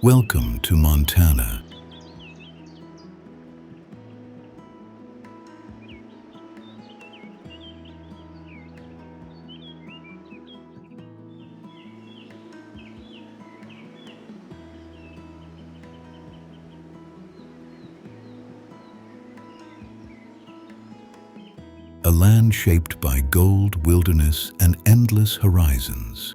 Welcome to Montana. A land shaped by gold, wilderness, and endless horizons.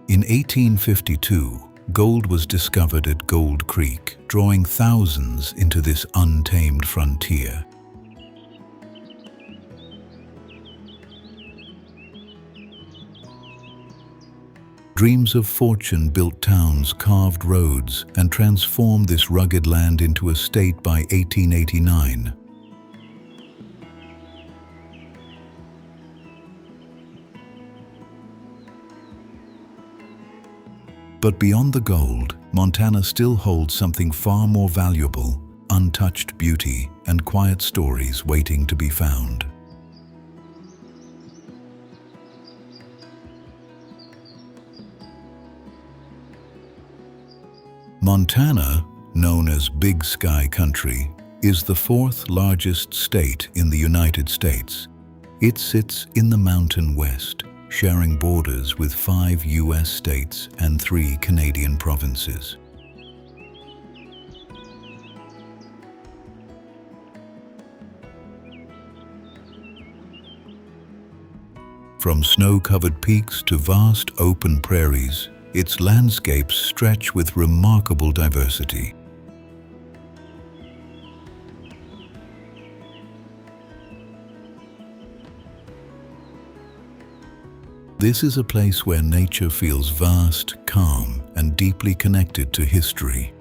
In 1852, gold was discovered at Gold Creek, drawing thousands into this untamed frontier. Dreams of fortune built towns, carved roads, and transformed this rugged land into a state by 1889. But beyond the gold, Montana still holds something far more valuable: untouched beauty and quiet stories waiting to be found. Montana, known as Big Sky Country, is the fourth largest state in the United States. It sits in the Mountain West, sharing borders with 5 U.S. states and 3 Canadian provinces. From snow-covered peaks to vast open prairies, its landscapes stretch with remarkable diversity. This is a place where nature feels vast, calm, and deeply connected to history.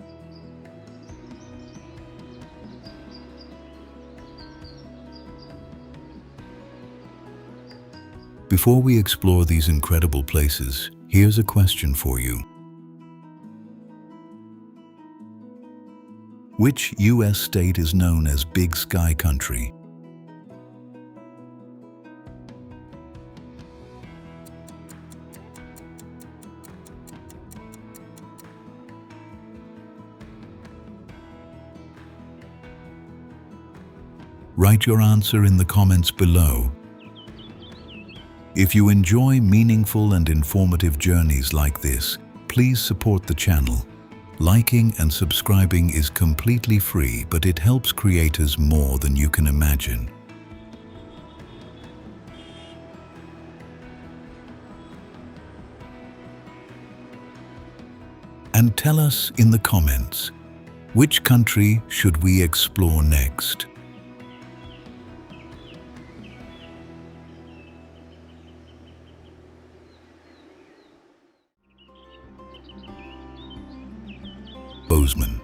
Before we explore these incredible places, here's a question for you. Which U.S. state is known as Big Sky Country? Write your answer in the comments below. If you enjoy meaningful and informative journeys like this, please support the channel. Liking and subscribing is completely free, but it helps creators more than you can imagine. And tell us in the comments, which country should we explore next? Bozeman.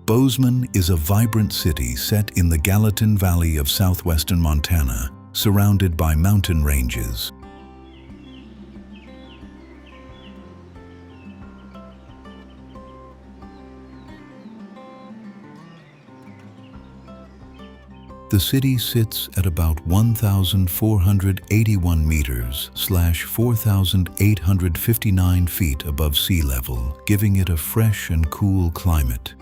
Bozeman is a vibrant city set in the Gallatin Valley of southwestern Montana, surrounded by mountain ranges. The city sits at about 1,481 meters (4,859 feet) above sea level, giving it a fresh and cool climate.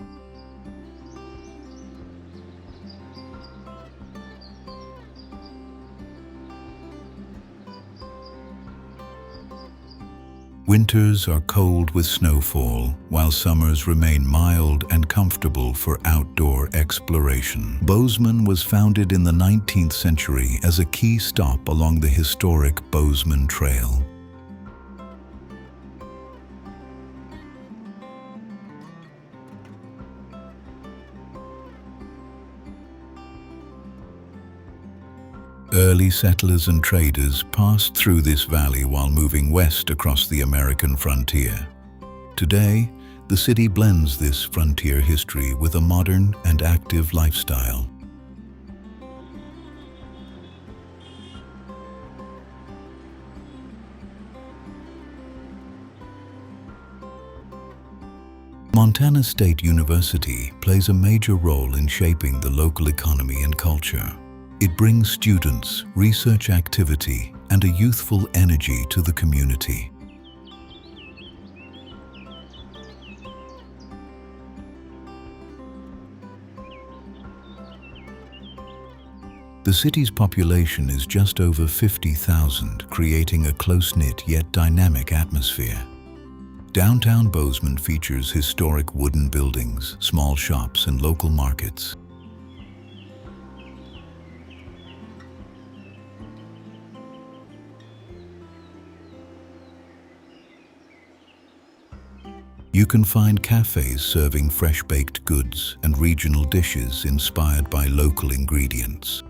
Winters are cold with snowfall, while summers remain mild and comfortable for outdoor exploration. Bozeman was founded in the 19th century as a key stop along the historic Bozeman Trail. Early settlers and traders passed through this valley while moving west across the American frontier. Today, the city blends this frontier history with a modern and active lifestyle. Montana State University plays a major role in shaping the local economy and culture. It brings students, research activity, and a youthful energy to the community. The city's population is just over 50,000, creating a close-knit yet dynamic atmosphere. Downtown Bozeman features historic wooden buildings, small shops, and local markets. You can find cafes serving fresh baked goods and regional dishes inspired by local ingredients.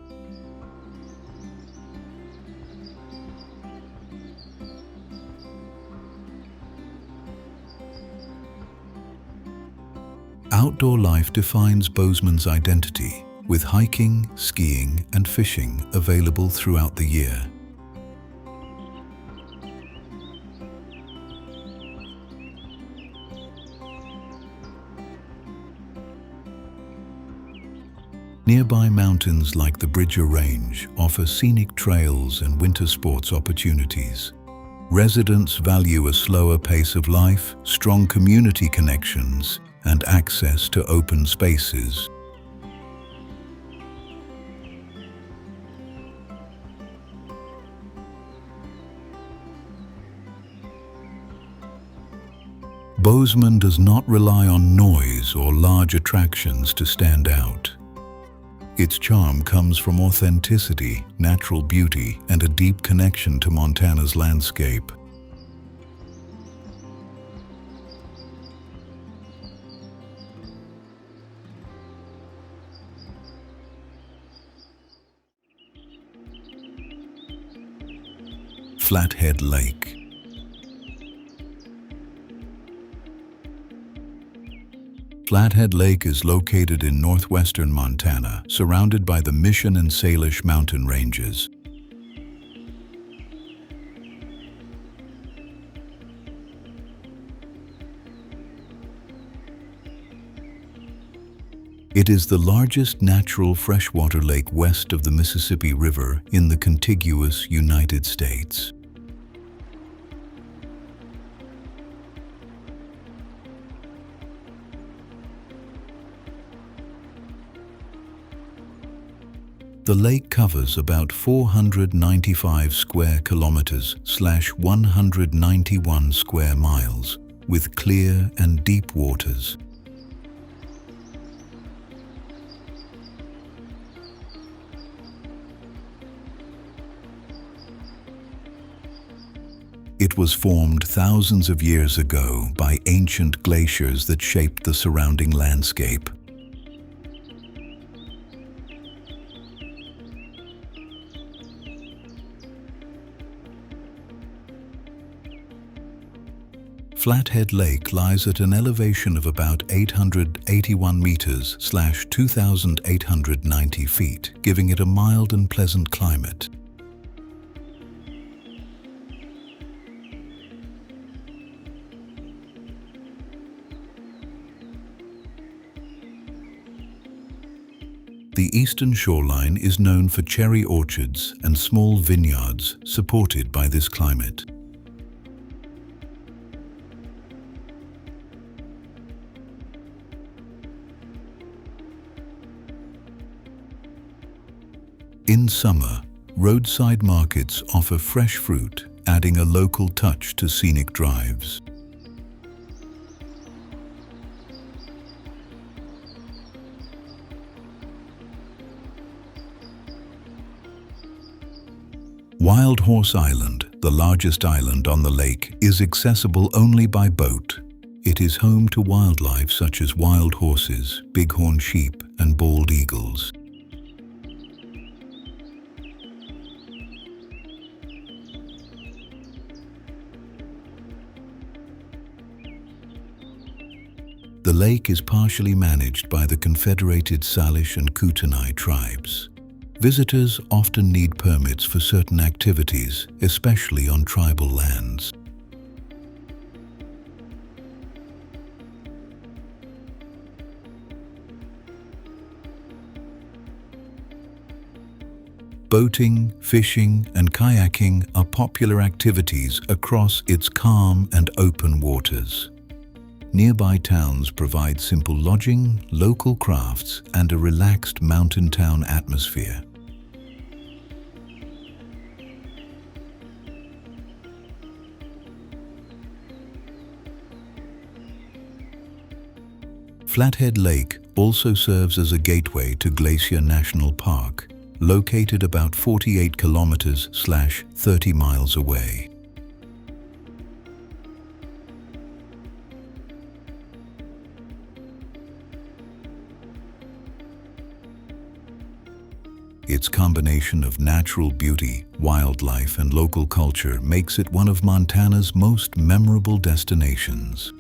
Outdoor life defines Bozeman's identity, with hiking, skiing, and fishing available throughout the year. Nearby mountains like the Bridger Range offer scenic trails and winter sports opportunities. Residents value a slower pace of life, strong community connections, and access to open spaces. Bozeman does not rely on noise or large attractions to stand out. Its charm comes from authenticity, natural beauty, and a deep connection to Montana's landscape. Flathead Lake. Flathead Lake is located in northwestern Montana, surrounded by the Mission and Salish mountain ranges. It is the largest natural freshwater lake west of the Mississippi River in the contiguous United States. The lake covers about 495 square kilometers / 191 square miles, with clear and deep waters. It was formed thousands of years ago by ancient glaciers that shaped the surrounding landscape. Flathead Lake lies at an elevation of about 881 meters / 2,890 feet, giving it a mild and pleasant climate. The eastern shoreline is known for cherry orchards and small vineyards supported by this climate. In summer, roadside markets offer fresh fruit, adding a local touch to scenic drives. Wild Horse Island, the largest island on the lake, is accessible only by boat. It is home to wildlife such as wild horses, bighorn sheep, and bald eagles. The lake is partially managed by the Confederated Salish and Kootenai tribes. Visitors often need permits for certain activities, especially on tribal lands. Boating, fishing, and kayaking are popular activities across its calm and open waters. Nearby towns provide simple lodging, local crafts, and a relaxed mountain town atmosphere. Flathead Lake also serves as a gateway to Glacier National Park, located about 48 kilometers/30 miles away. Its combination of natural beauty, wildlife, and local culture makes it one of Montana's most memorable destinations.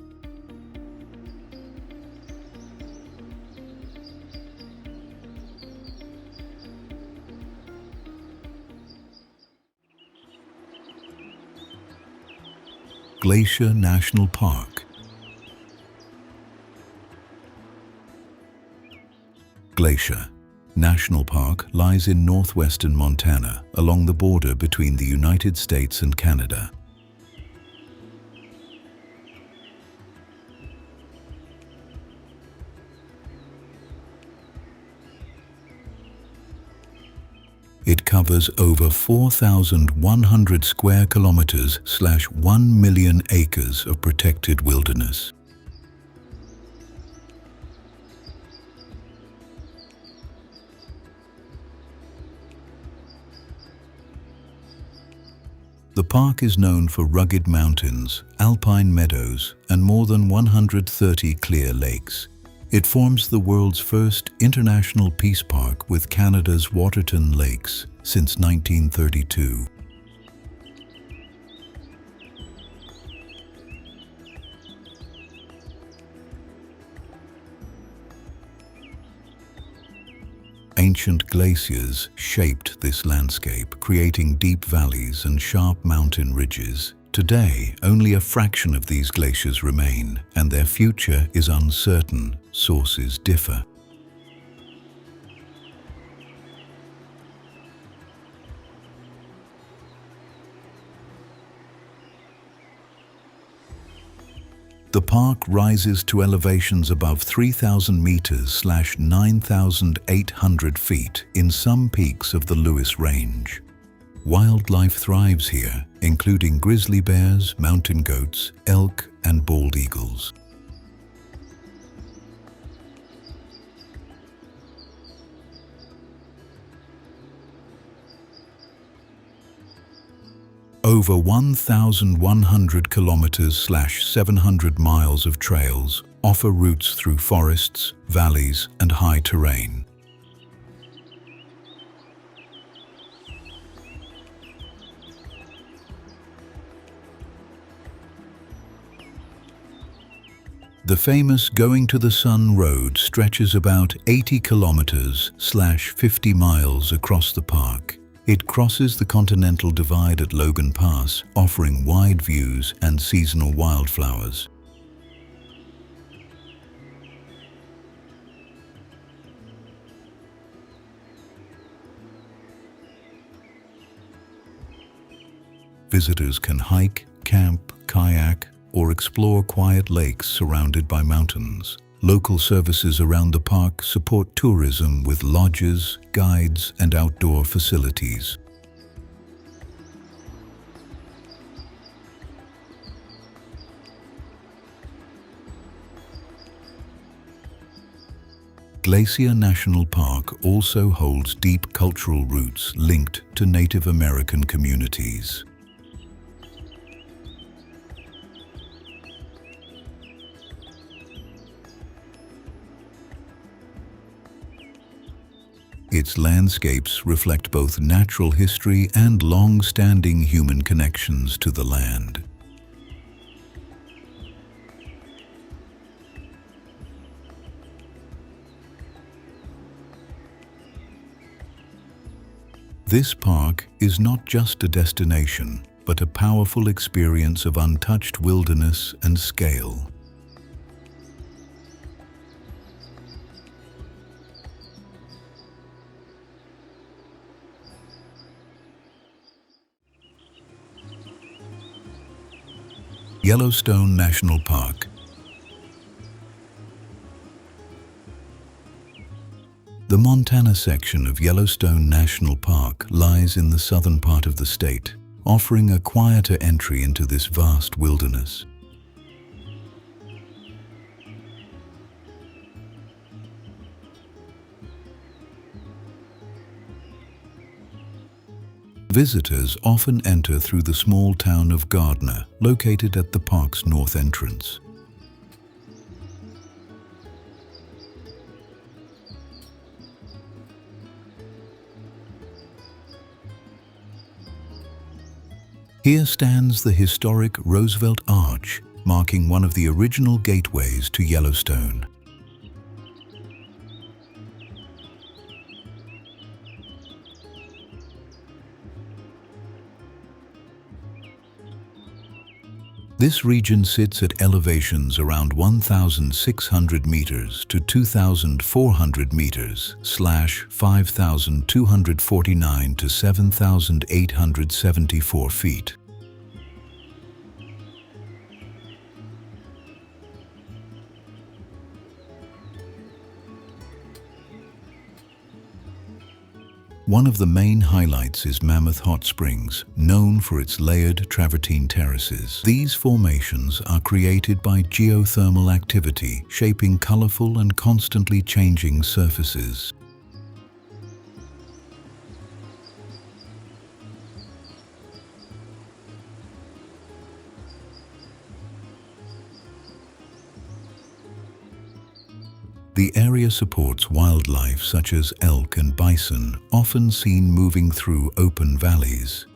Glacier National Park. Glacier National Park lies in northwestern Montana, along the border between the United States and Canada. It covers over 4,100 square kilometers/1 million acres of protected wilderness. The park is known for rugged mountains, alpine meadows, and more than 130 clear lakes. It forms the world's first international peace park with Canada's Waterton Lakes since 1932. Ancient glaciers shaped this landscape, creating deep valleys and sharp mountain ridges. Today, only a fraction of these glaciers remain, and their future is uncertain. Sources differ. The park rises to elevations above 3,000 meters/9,800 feet in some peaks of the Lewis Range. Wildlife thrives here, including grizzly bears, mountain goats, elk, and bald eagles. Over 1,100 kilometers/700 miles of trails offer routes through forests, valleys, and high terrain. The famous Going to the Sun Road stretches about 80 kilometers/50 miles across the park. It crosses the Continental Divide at Logan Pass, offering wide views and seasonal wildflowers. Visitors can hike, camp, kayak, or explore quiet lakes surrounded by mountains. Local services around the park support tourism with lodges, guides, and outdoor facilities. Glacier National Park also holds deep cultural roots linked to Native American communities. Its landscapes reflect both natural history and long-standing human connections to the land. This park is not just a destination, but a powerful experience of untouched wilderness and scale. Yellowstone National Park. The Montana section of Yellowstone National Park lies in the southern part of the state, offering a quieter entry into this vast wilderness. Visitors often enter through the small town of Gardner, located at the park's north entrance. Here stands the historic Roosevelt Arch, marking one of the original gateways to Yellowstone. This region sits at elevations around 1,600 meters to 2,400 meters / 5,249 to 7,874 feet. One of the main highlights is Mammoth Hot Springs, known for its layered travertine terraces. These formations are created by geothermal activity, shaping colorful and constantly changing surfaces. The area supports wildlife such as elk and bison, often seen moving through open valleys.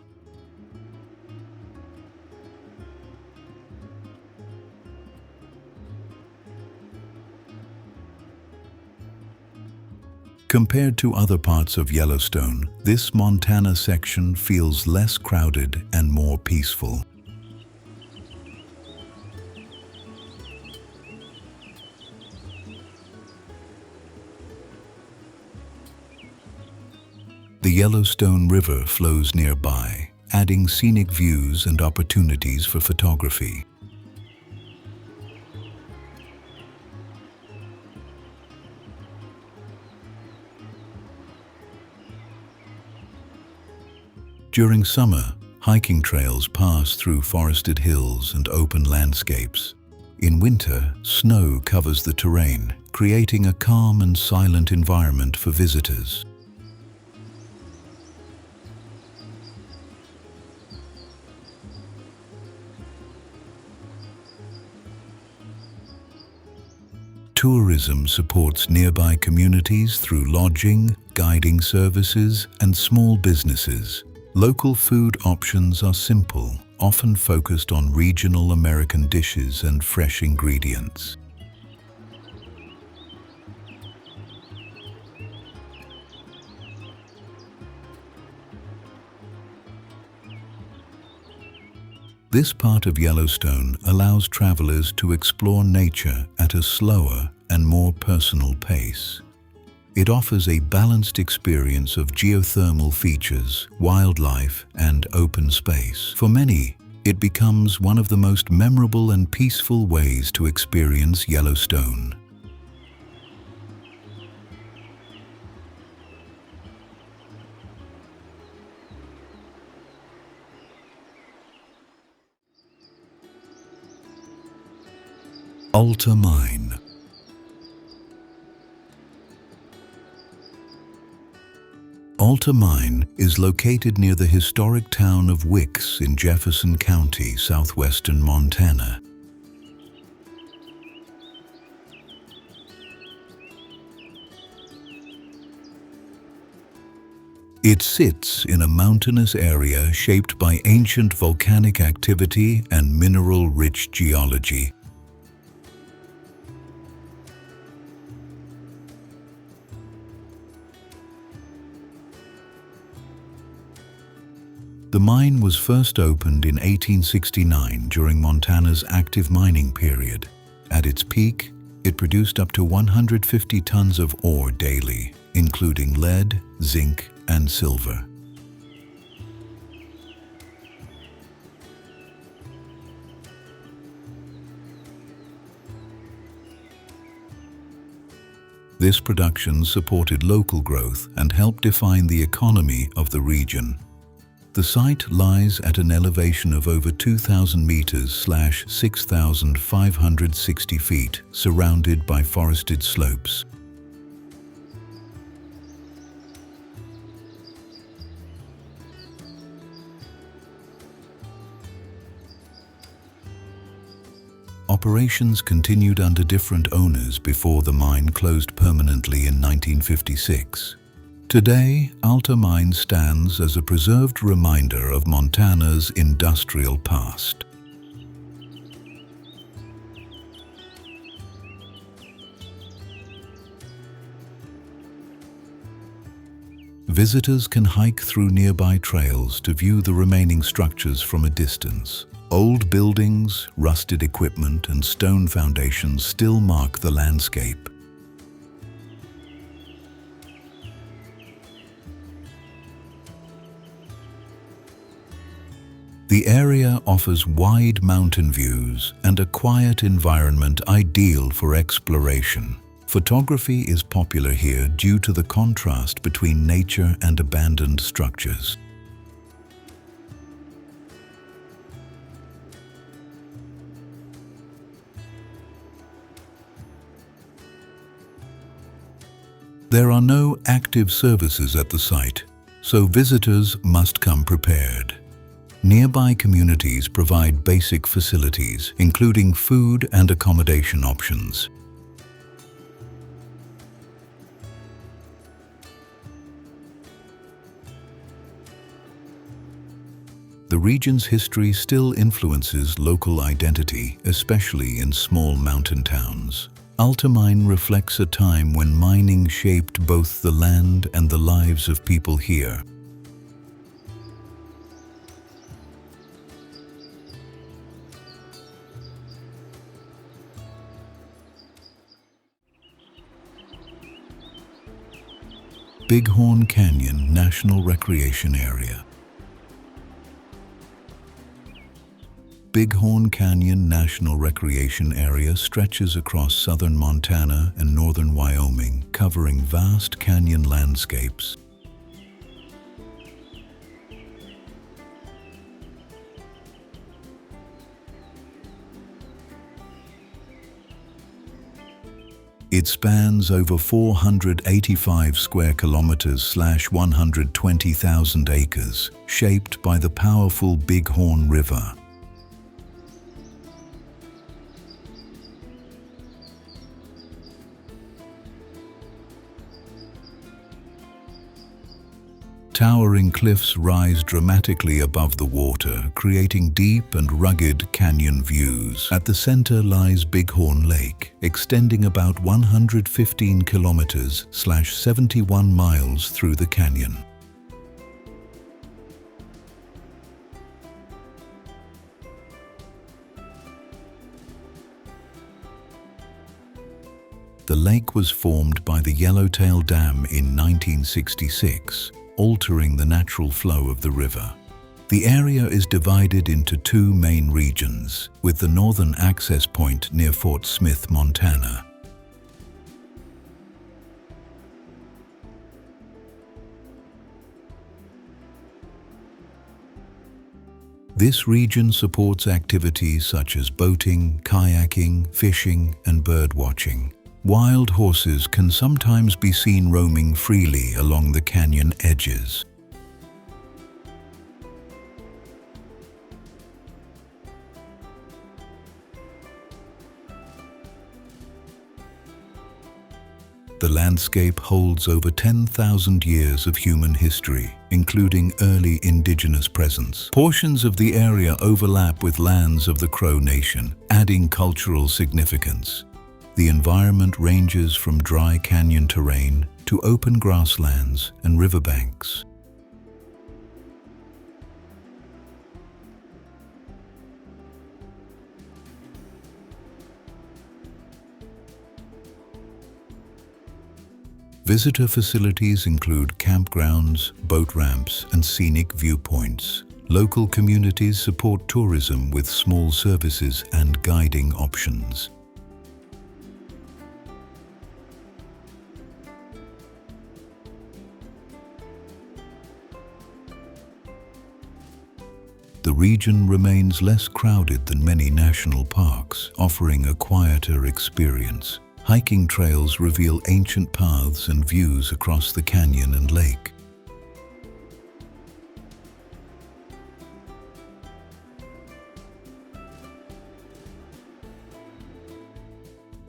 Compared to other parts of Yellowstone, this Montana section feels less crowded and more peaceful. The Yellowstone River flows nearby, adding scenic views and opportunities for photography. During summer, hiking trails pass through forested hills and open landscapes. In winter, snow covers the terrain, creating a calm and silent environment for visitors. Tourism supports nearby communities through lodging, guiding services, and small businesses. Local food options are simple, often focused on regional American dishes and fresh ingredients. This part of Yellowstone allows travelers to explore nature at a slower and more personal pace. It offers a balanced experience of geothermal features, wildlife, and open space. For many, it becomes one of the most memorable and peaceful ways to experience Yellowstone. ALTA Mine. ALTA Mine is located near the historic town of Wicks in Jefferson County, southwestern Montana. It sits in a mountainous area shaped by ancient volcanic activity and mineral-rich geology. The mine was first opened in 1869 during Montana's active mining period. At its peak, it produced up to 150 tons of ore daily, including lead, zinc, and silver. This production supported local growth and helped define the economy of the region. The site lies at an elevation of over 2,000 meters (6,560 feet), surrounded by forested slopes. Operations continued under different owners before the mine closed permanently in 1956. Today, ALTA mine stands as a preserved reminder of Montana's industrial past. Visitors can hike through nearby trails to view the remaining structures from a distance. Old buildings, rusted equipment, and stone foundations still mark the landscape. The area offers wide mountain views and a quiet environment ideal for exploration. Photography is popular here due to the contrast between nature and abandoned structures. There are no active services at the site, so visitors must come prepared. Nearby communities provide basic facilities, including food and accommodation options. The region's history still influences local identity, especially in small mountain towns. ALTA mine reflects a time when mining shaped both the land and the lives of people here. BIGHORN Canyon National Recreation Area. BIGHORN Canyon National Recreation Area stretches across southern Montana and northern Wyoming, covering vast canyon landscapes. It spans over 485 square kilometers (120,000 acres), shaped by the powerful Bighorn River. Towering cliffs rise dramatically above the water, creating deep and rugged canyon views. At the center lies Bighorn Lake, extending about 115 kilometers (71 miles) through the canyon. The lake was formed by the Yellowtail Dam in 1966. Altering the natural flow of the river. The area is divided into two main regions, with the northern access point near Fort Smith, Montana. This region supports activities such as boating, kayaking, fishing, and bird watching. Wild horses can sometimes be seen roaming freely along the canyon edges. The landscape holds over 10,000 years of human history, including early indigenous presence. Portions of the area overlap with lands of the Crow Nation, adding cultural significance. The environment ranges from dry canyon terrain to open grasslands and riverbanks. Visitor facilities include campgrounds, boat ramps, and scenic viewpoints. Local communities support tourism with small services and guiding options. region remains less crowded than many national parks, offering a quieter experience. Hiking trails reveal ancient paths and views across the canyon and lake.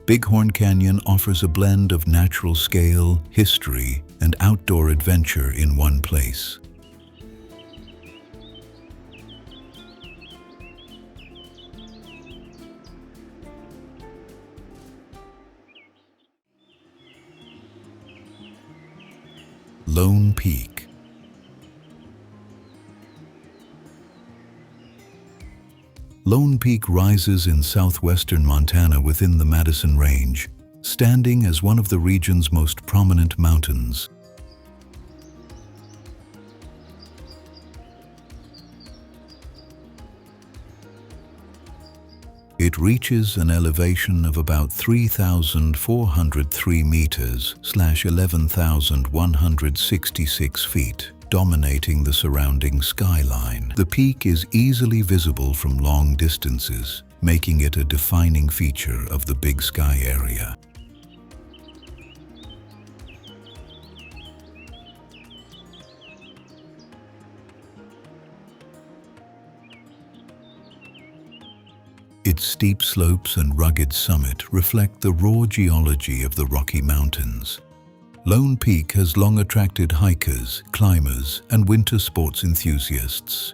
Bighorn Canyon offers a blend of natural scale, history, and outdoor adventure in one place. Lone Peak. Lone Peak rises in southwestern Montana within the Madison Range, standing as one of the region's most prominent mountains. It reaches an elevation of about 3,403 meters (11,166 feet), dominating the surrounding skyline. The peak is easily visible from long distances, making it a defining feature of the Big Sky area. Its steep slopes and rugged summit reflect the raw geology of the Rocky Mountains. Lone Peak has long attracted hikers, climbers, and winter sports enthusiasts.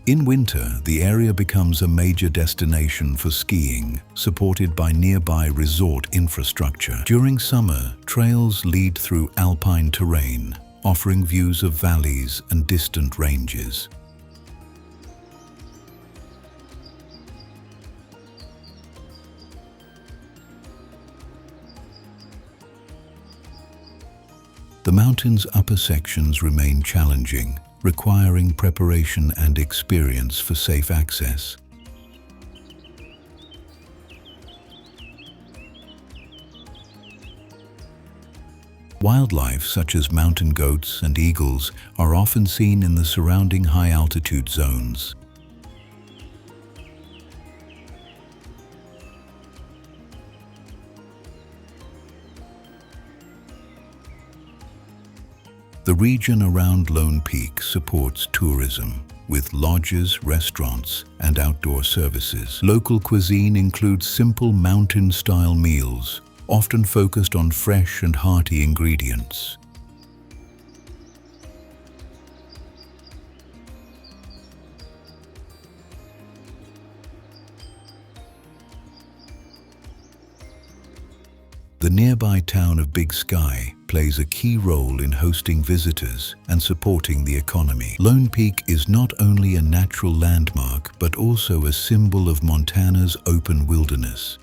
In winter, the area becomes a major destination for skiing, supported by nearby resort infrastructure. During summer, trails lead through alpine terrain, offering views of valleys and distant ranges. The mountain's upper sections remain challenging, requiring preparation and experience for safe access. Wildlife such as mountain goats and eagles are often seen in the surrounding high-altitude zones. The region around Lone Peak supports tourism, with lodges, restaurants, and outdoor services. Local cuisine includes simple mountain-style meals, often focused on fresh and hearty ingredients. The nearby town of Big Sky plays a key role in hosting visitors and supporting the economy. Lone Peak is not only a natural landmark, but also a symbol of Montana's open wilderness.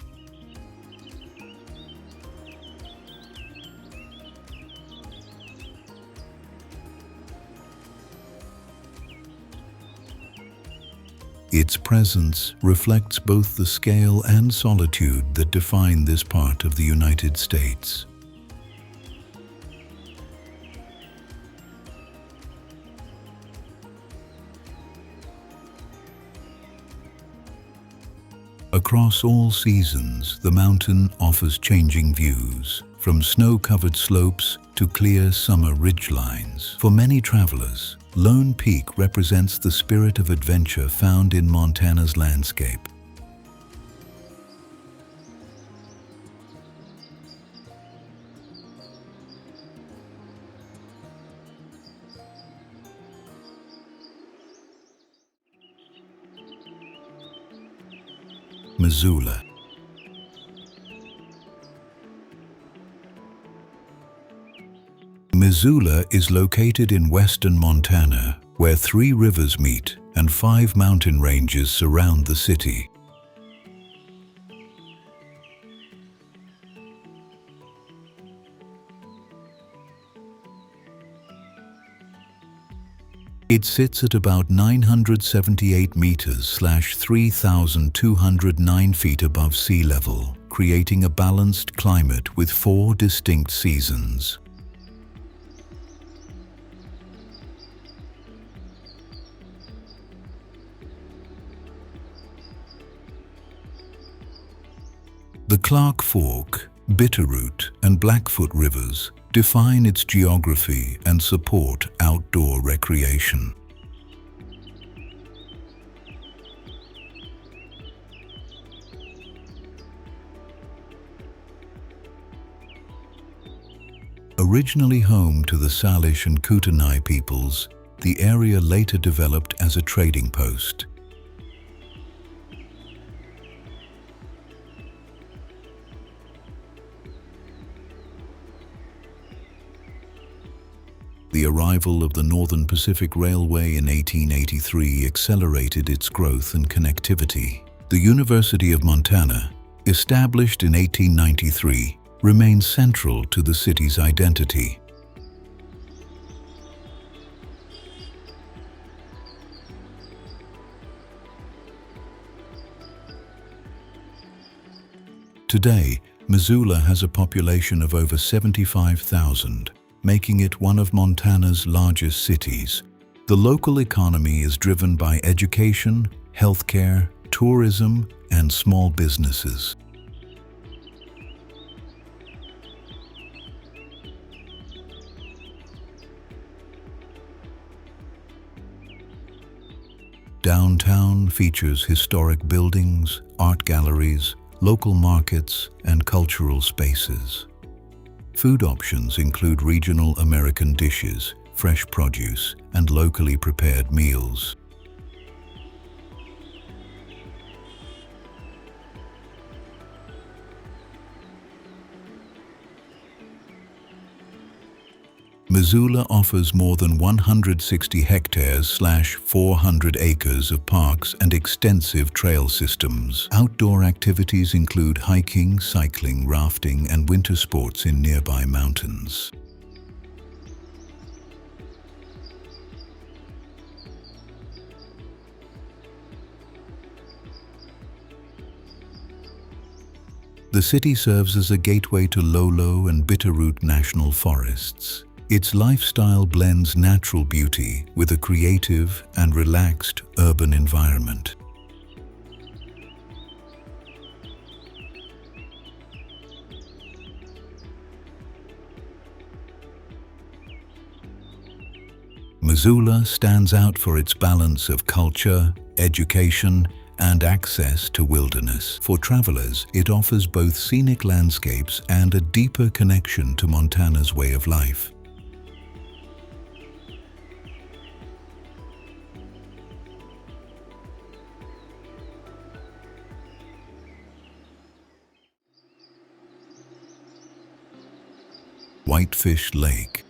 Its presence reflects both the scale and solitude that define this part of the United States. Across all seasons, the mountain offers changing views, from snow-covered slopes to clear summer ridgelines. For many travelers, Lone Peak represents the spirit of adventure found in Montana's landscape. Missoula. Missoula is located in western Montana, where 3 rivers meet and 5 mountain ranges surround the city. It sits at about 978 meters (3,209 feet) above sea level, creating a balanced climate with 4 distinct seasons. The Clark Fork, Bitterroot, and Blackfoot rivers define its geography and support outdoor recreation. Originally home to the Salish and Kootenai peoples, the area later developed as a trading post. The arrival of the Northern Pacific Railway in 1883 accelerated its growth and connectivity. The University of Montana, established in 1893, remains central to the city's identity. Today, Missoula has a population of over 75,000, making it one of Montana's largest cities. The local economy is driven by education, healthcare, tourism, and small businesses. Downtown features historic buildings, art galleries, local markets, and cultural spaces. Food options include regional American dishes, fresh produce, and locally prepared meals. Missoula offers more than 160 hectares/400 acres of parks and extensive trail systems. Outdoor activities include hiking, cycling, rafting, and winter sports in nearby mountains. The city serves as a gateway to LOLO and BITTERROOT national forests. Its lifestyle blends natural beauty with a creative and relaxed urban environment. Missoula stands out for its balance of culture, education, and access to wilderness. For travelers, it offers both scenic landscapes and a deeper connection to Montana's way of life. Whitefish Lake.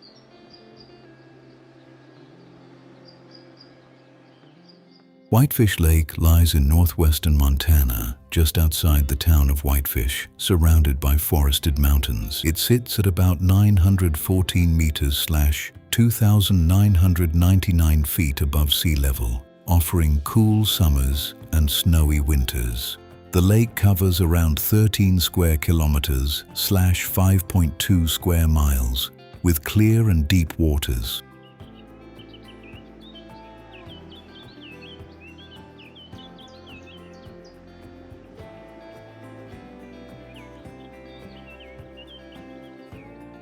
Whitefish Lake lies in northwestern Montana, just outside the town of Whitefish, surrounded by forested mountains. It sits at about 914 meters (2,999 feet) above sea level, offering cool summers and snowy winters. The lake covers around 13 square kilometers (5.2 square miles), with clear and deep waters.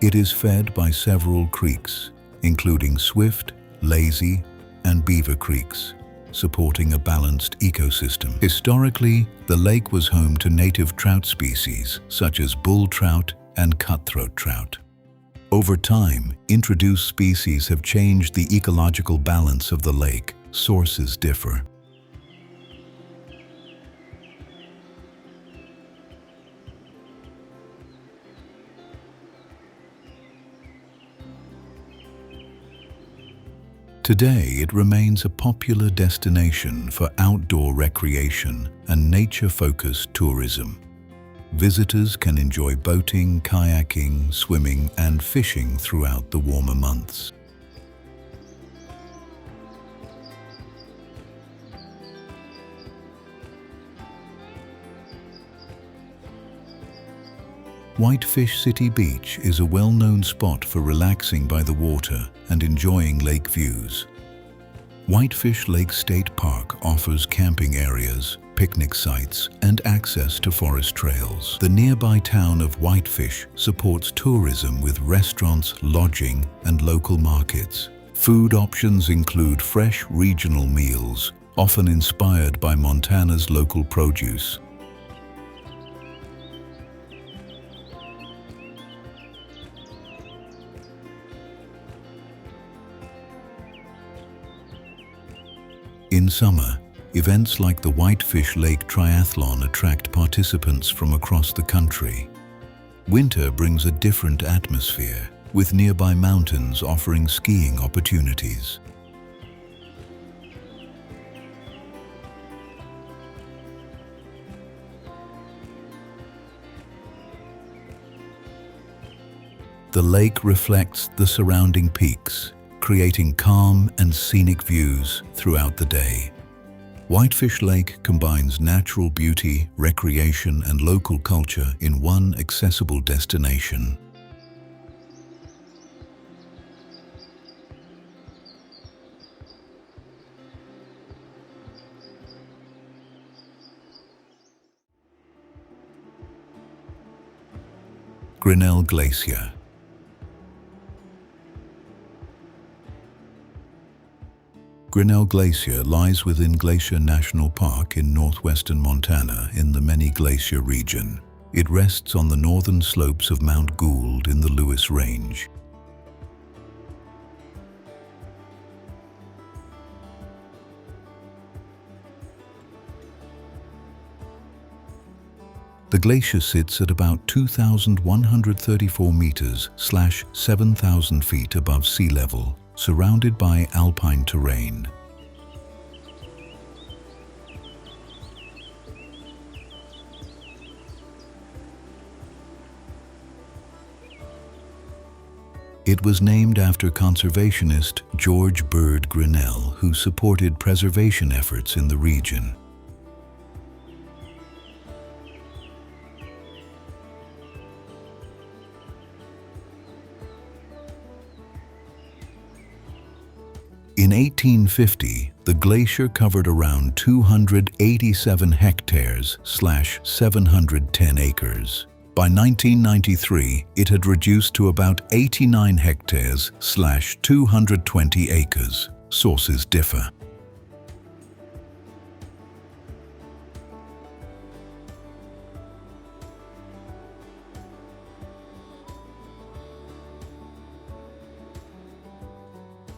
It is fed by several creeks, including Swift, Lazy, and Beaver Creeks, supporting a balanced ecosystem. Historically, the lake was home to native trout species such as bull trout and cutthroat trout. Over time, introduced species have changed the ecological balance of the lake. Sources differ. Today, it remains a popular destination for outdoor recreation and nature-focused tourism. Visitors can enjoy boating, kayaking, swimming, and fishing throughout the warmer months. Whitefish City Beach is a well-known spot for relaxing by the water and enjoying lake views. Whitefish Lake State Park offers camping areas, picnic sites, and access to forest trails. The nearby town of Whitefish supports tourism with restaurants, lodging, and local markets. Food options include fresh regional meals, often inspired by Montana's local produce. In summer, events like the Whitefish Lake Triathlon attract participants from across the country. Winter brings a different atmosphere, with nearby mountains offering skiing opportunities. The lake reflects the surrounding peaks, creating calm and scenic views throughout the day. Whitefish Lake combines natural beauty, recreation, and local culture in one accessible destination. GRINNELL Glacier. GRINNELL Glacier lies within Glacier National Park in northwestern Montana in the Many Glacier region. It rests on the northern slopes of Mount Gould in the Lewis Range. The glacier sits at about 2,134 meters / 7,000 feet above sea level, surrounded by alpine terrain. It was named after conservationist George Bird Grinnell, who supported preservation efforts in the region. In 1850, the glacier covered around 287 hectares / 710 acres. By 1993, it had reduced to about 89 hectares / 220 acres. Sources differ.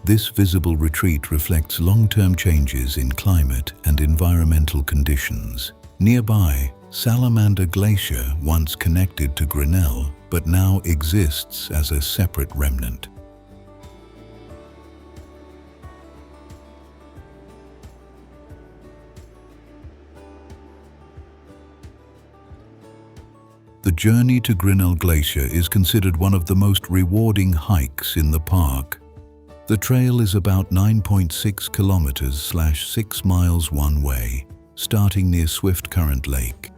This visible retreat reflects long-term changes in climate and environmental conditions. Nearby, Salamander Glacier once connected to Grinnell, but now exists as a separate remnant. The journey to Grinnell Glacier is considered one of the most rewarding hikes in the park. The trail is about 9.6 kilometers / 6 miles one way, starting near Swift Current Lake.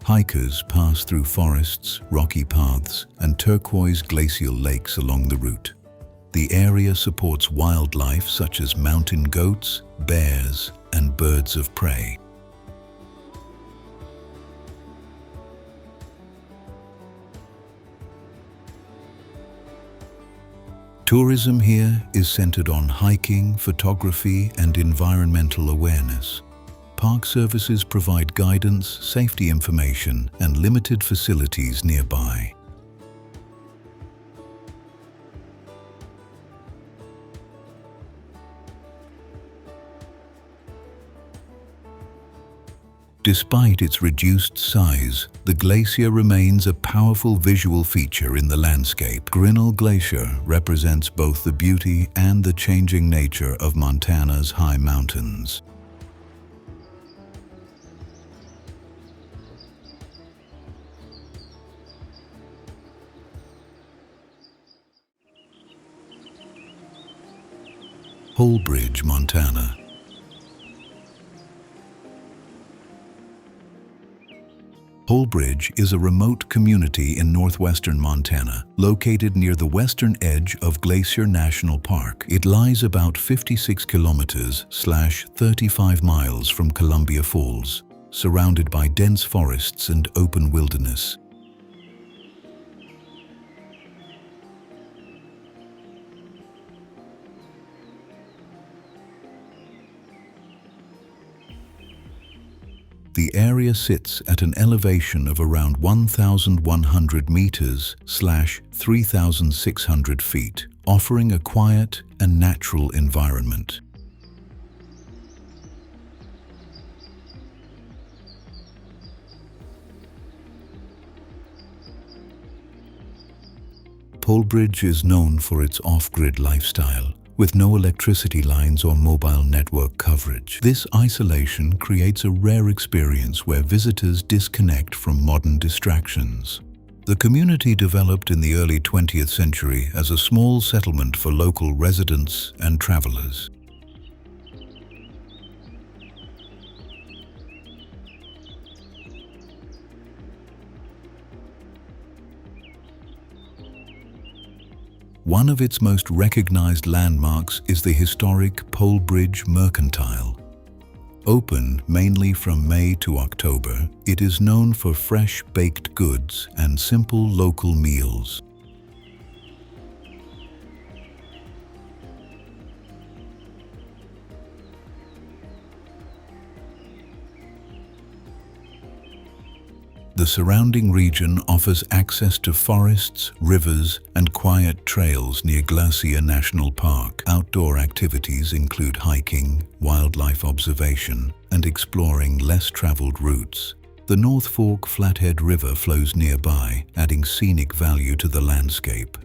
Hikers pass through forests, rocky paths, and turquoise glacial lakes along the route. The area supports wildlife such as mountain goats, bears, and birds of prey. Tourism here is centered on hiking, photography, and environmental awareness. Park services provide guidance, safety information, and limited facilities nearby. Despite its reduced size, the glacier remains a powerful visual feature in the landscape. Grinnell Glacier represents both the beauty and the changing nature of Montana's high mountains. POLEBRIDGE, Montana. POLEBRIDGE is a remote community in northwestern Montana, located near the western edge of Glacier National Park. It lies about 56 kilometers/35 miles from Columbia Falls, surrounded by dense forests and open wilderness. The area sits at an elevation of around 1,100 meters/3,600 feet, offering a quiet and natural environment. POLEBRIDGE is known for its off-grid lifestyle, with no electricity lines or mobile network coverage. This isolation creates a rare experience where visitors disconnect from modern distractions. The community developed in the early 20th century as a small settlement for local residents and travelers. One of its most recognized landmarks is the historic POLEBRIDGE Mercantile. Open mainly from May to October, it is known for fresh baked goods and simple local meals. The surrounding region offers access to forests, rivers, and quiet trails near Glacier National Park. Outdoor activities include hiking, wildlife observation, and exploring less traveled routes. The North Fork Flathead River flows nearby, adding scenic value to the landscape.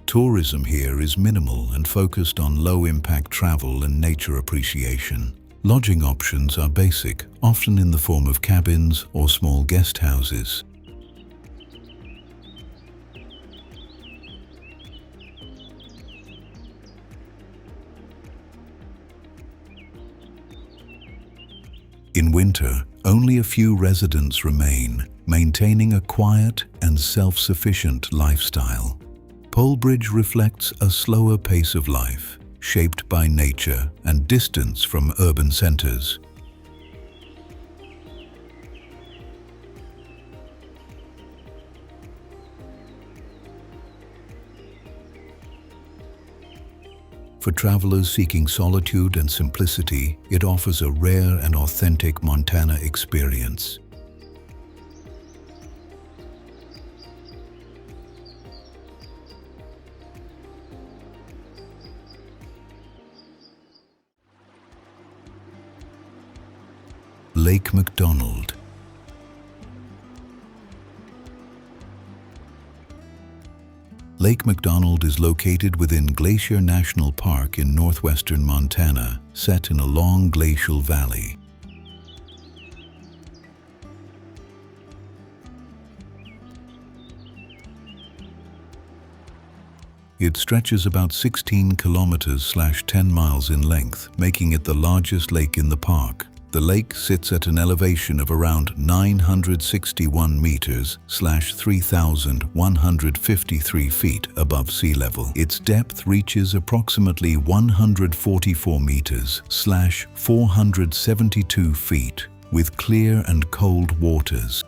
Tourism here is minimal and focused on low-impact travel and nature appreciation. Lodging options are basic, often in the form of cabins or small guest houses. In winter, only a few residents remain, maintaining a quiet and self-sufficient lifestyle. POLEBRIDGE reflects a slower pace of life, shaped by nature and distance from urban centers. For travelers seeking solitude and simplicity, it offers a rare and authentic Montana experience. Lake McDonald. Lake McDonald is located within Glacier National Park in northwestern Montana, set in a long glacial valley. It stretches about 16 kilometers/10 miles in length, making it the largest lake in the park. The lake sits at an elevation of around 961 meters/3,153 feet above sea level. Its depth reaches approximately 144 meters/472 feet, with clear and cold waters.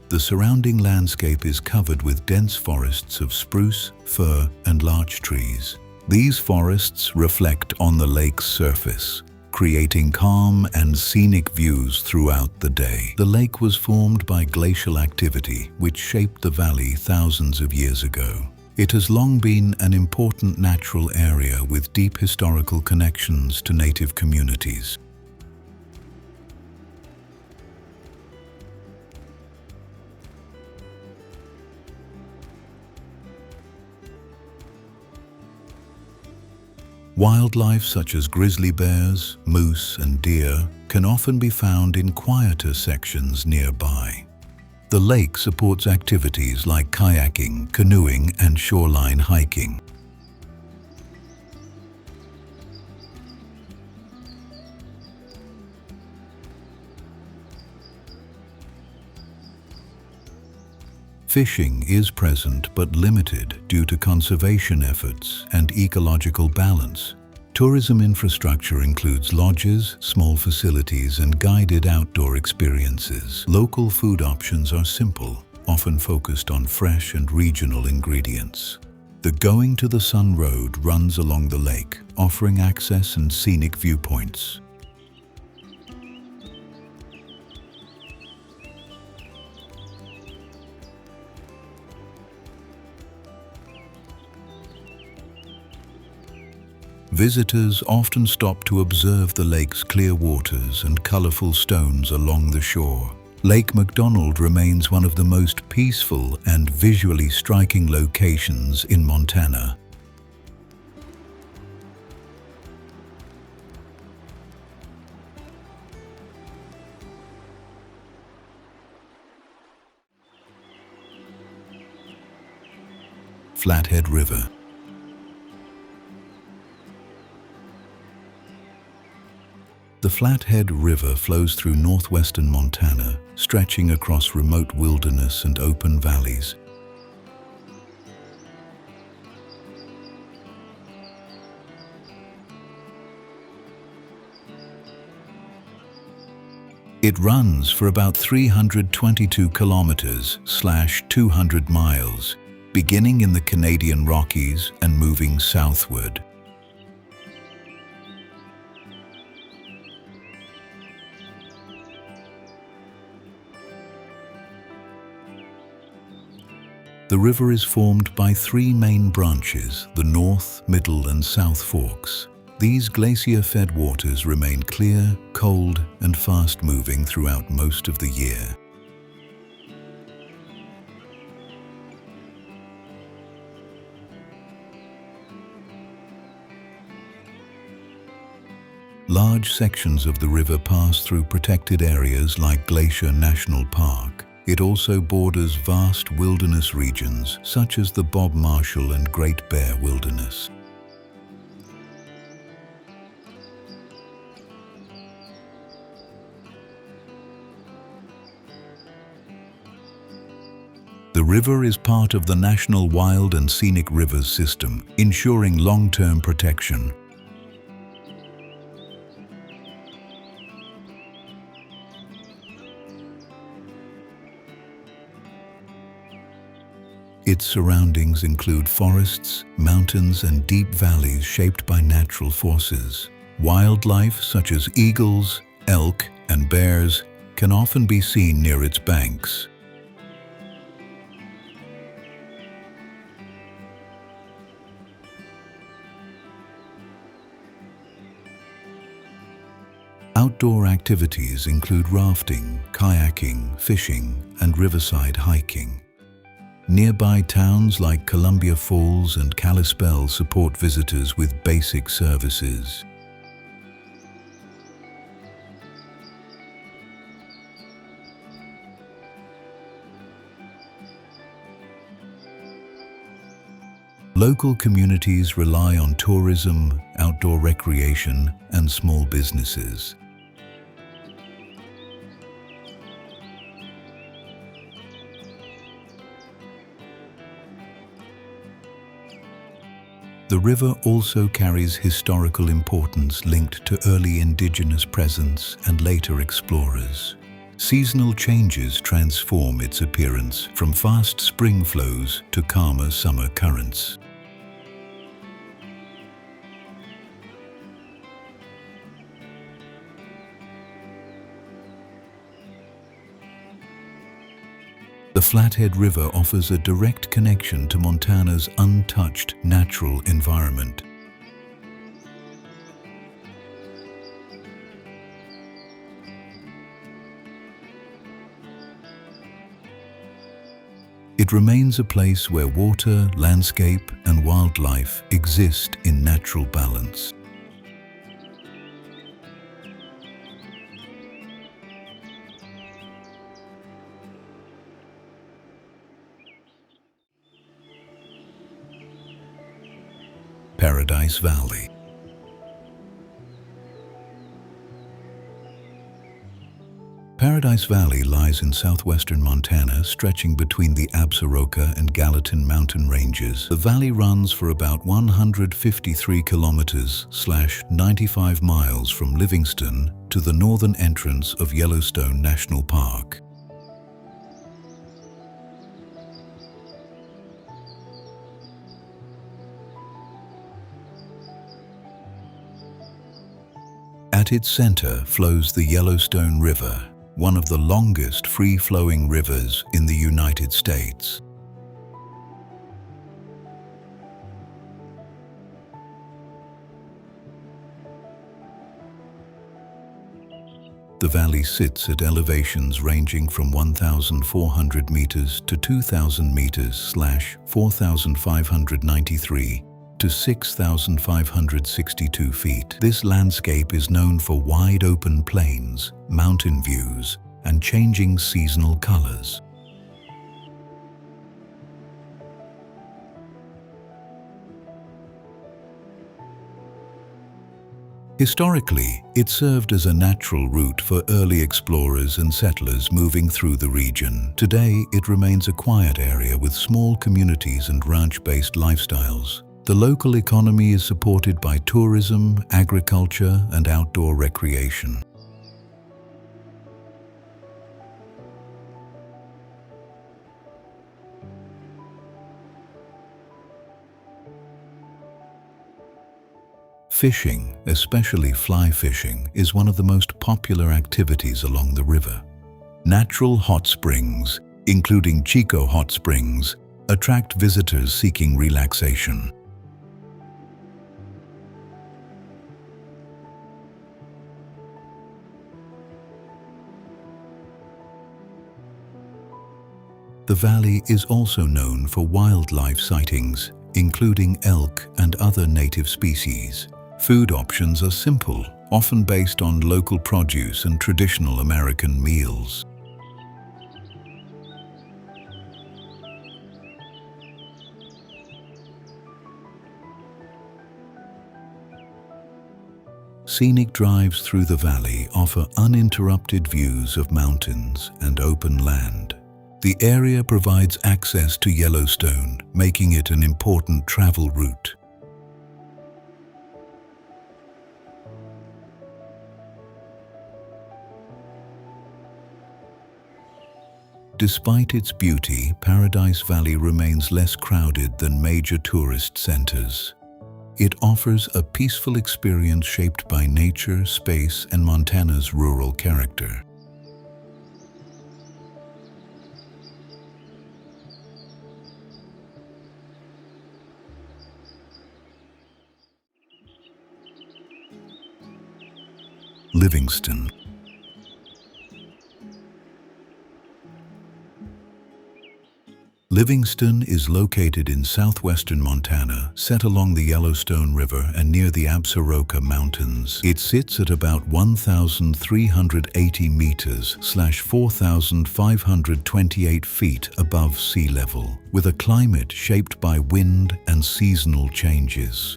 The surrounding landscape is covered with dense forests of spruce, fir, and larch trees. These forests reflect on the lake's surface, creating calm and scenic views throughout the day. The lake was formed by glacial activity, which shaped the valley thousands of years ago. It has long been an important natural area with deep historical connections to native communities. Wildlife such as grizzly bears, moose, and deer can often be found in quieter sections nearby. The lake supports activities like kayaking, canoeing, and shoreline hiking. Fishing is present but limited due to conservation efforts and ecological balance. Tourism infrastructure includes lodges, small facilities, and guided outdoor experiences. Local food options are simple, often focused on fresh and regional ingredients. The Going to the Sun Road runs along the lake, offering access and scenic viewpoints. Visitors often stop to observe the lake's clear waters and colorful stones along the shore. Lake McDonald remains one of the most peaceful and visually striking locations in Montana. Flathead River. The Flathead River flows through northwestern Montana, stretching across remote wilderness and open valleys. It runs for about 322 kilometers/200 miles, beginning in the Canadian Rockies and moving southward. The river is formed by three main branches, the North, Middle, and South Forks. These glacier-fed waters remain clear, cold, and fast-moving throughout most of the year. Large sections of the river pass through protected areas like Glacier National Park. It also borders vast wilderness regions such as the Bob Marshall and Great Bear Wilderness. The river is part of the National Wild and Scenic Rivers System, ensuring long-term protection. Its surroundings include forests, mountains, and deep valleys shaped by natural forces. Wildlife such as eagles, elk, and bears can often be seen near its banks. Outdoor activities include rafting, kayaking, fishing, and riverside hiking. Nearby towns like Columbia Falls and Kalispell support visitors with basic services. Local communities rely on tourism, outdoor recreation, and small businesses. The river also carries historical importance linked to early indigenous presence and later explorers. Seasonal changes transform its appearance from fast spring flows to calmer summer currents. The Flathead River offers a direct connection to Montana's untouched natural environment. It It remains a place where water, landscape, and wildlife exist in natural balance. Paradise Valley. Paradise Valley lies in southwestern Montana, stretching between the Absaroka and Gallatin mountain ranges. The valley runs for about 153 kilometers/95 miles from Livingston to the northern entrance of Yellowstone National Park. At its center flows the Yellowstone River, one of the longest free-flowing rivers in the United States. The valley sits at elevations ranging from 1,400 meters to 2,000 meters/4,593 to 6,562 feet. This landscape is known for wide open plains, mountain views, and changing seasonal colors. Historically, it served as a natural route for early explorers and settlers moving through the region. Today, it remains a quiet area with small communities and ranch-based lifestyles. The local economy is supported by tourism, agriculture, and outdoor recreation. Fishing, especially fly fishing, is one of the most popular activities along the river. Natural hot springs, including Chico Hot Springs, attract visitors seeking relaxation. The valley is also known for wildlife sightings, including elk and other native species. Food options are simple, often based on local produce and traditional American meals. Scenic drives through the valley offer uninterrupted views of mountains and open land. The area provides access to Yellowstone, making it an important travel route. Despite its beauty, Paradise Valley remains less crowded than major tourist centers. It offers a peaceful experience shaped by nature, space, and Montana's rural character. Livingston. Livingston is located in southwestern Montana, set along the Yellowstone River and near the Absaroka Mountains. It sits at about 1,380 meters/4,528 feet above sea level, with a climate shaped by wind and seasonal changes.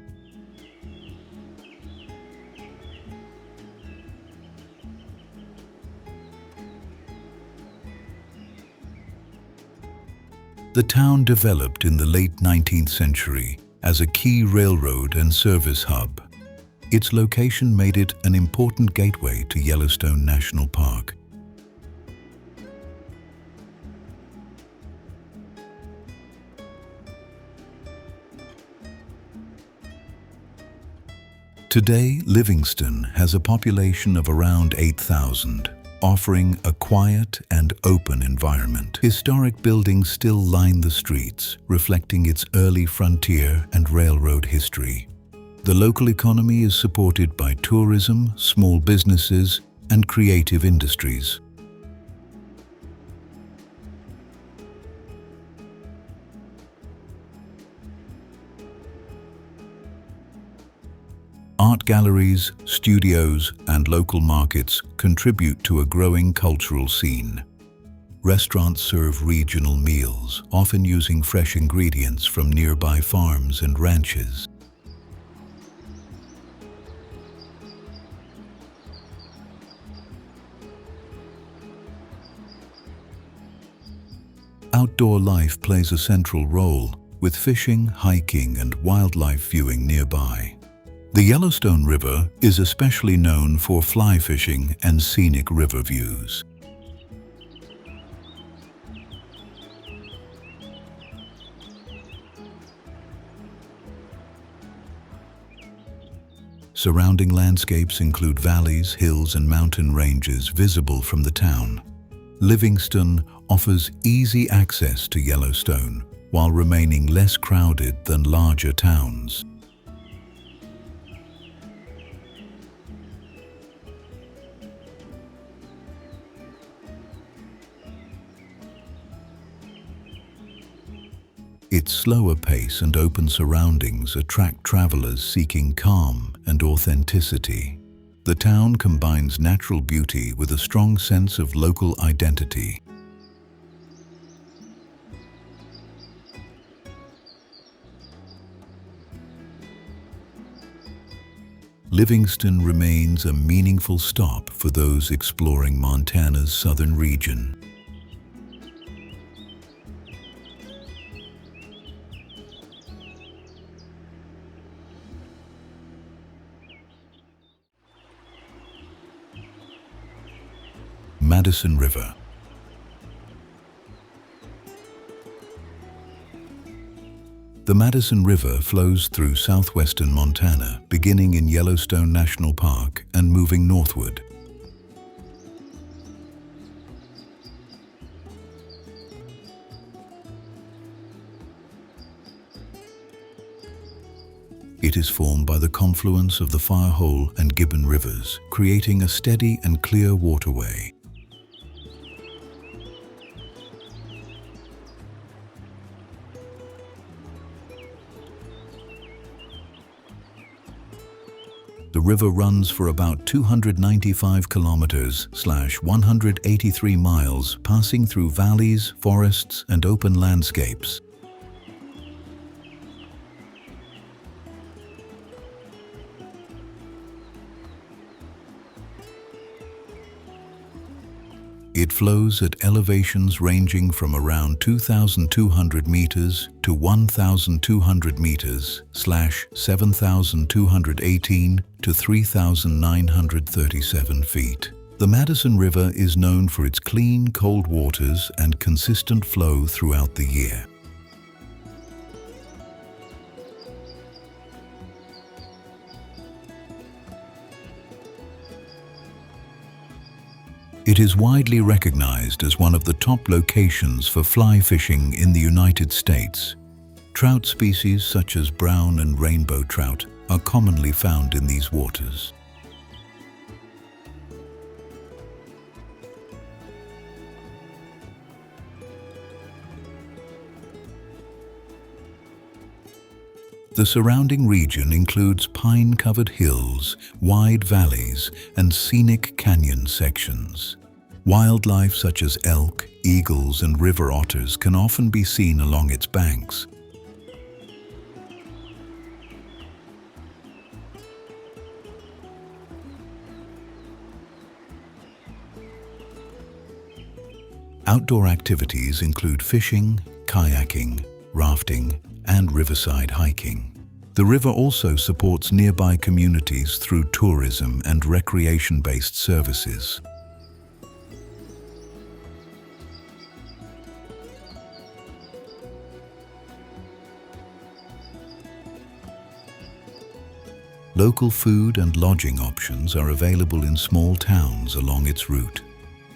The town developed in the late 19th century as a key railroad and service hub. Its location made it an important gateway to Yellowstone National Park. Today, Livingston has a population of around 8,000. Offering a quiet and open environment. Historic buildings still line the streets, reflecting its early frontier and railroad history. The local economy is supported by tourism, small businesses, and creative industries. Art galleries, studios, and local markets contribute to a growing cultural scene. Restaurants serve regional meals, often using fresh ingredients from nearby farms and ranches. Outdoor life plays a central role, with fishing, hiking, and wildlife viewing nearby. The Yellowstone River is especially known for fly fishing and scenic river views. Surrounding landscapes include valleys, hills, and mountain ranges visible from the town. Livingston offers easy access to Yellowstone, while remaining less crowded than larger towns. Its slower pace and open surroundings attract travelers seeking calm and authenticity. The town combines natural beauty with a strong sense of local identity. Livingston remains a meaningful stop for those exploring Montana's southern region. Madison River. The Madison River flows through southwestern Montana, beginning in Yellowstone National Park and moving northward. It is formed by the confluence of the Firehole and Gibbon rivers, creating a steady and clear waterway. The river runs for about 295 kilometers (183 miles), passing through valleys, forests, and open landscapes. It flows at elevations ranging from around 2,200 meters to 1,200 meters (7,218 to 3,937 feet). The Madison River is known for its clean, cold waters and consistent flow throughout the year. It is widely recognized as one of the top locations for fly fishing in the United States. Trout species such as brown and rainbow trout are commonly found in these waters. The surrounding region includes pine-covered hills, wide valleys, and scenic canyon sections. Wildlife such as elk, eagles, and river otters can often be seen along its banks. Outdoor activities include fishing, kayaking, rafting, and riverside hiking. The river also supports nearby communities through tourism and recreation-based services. Local food and lodging options are available in small towns along its route.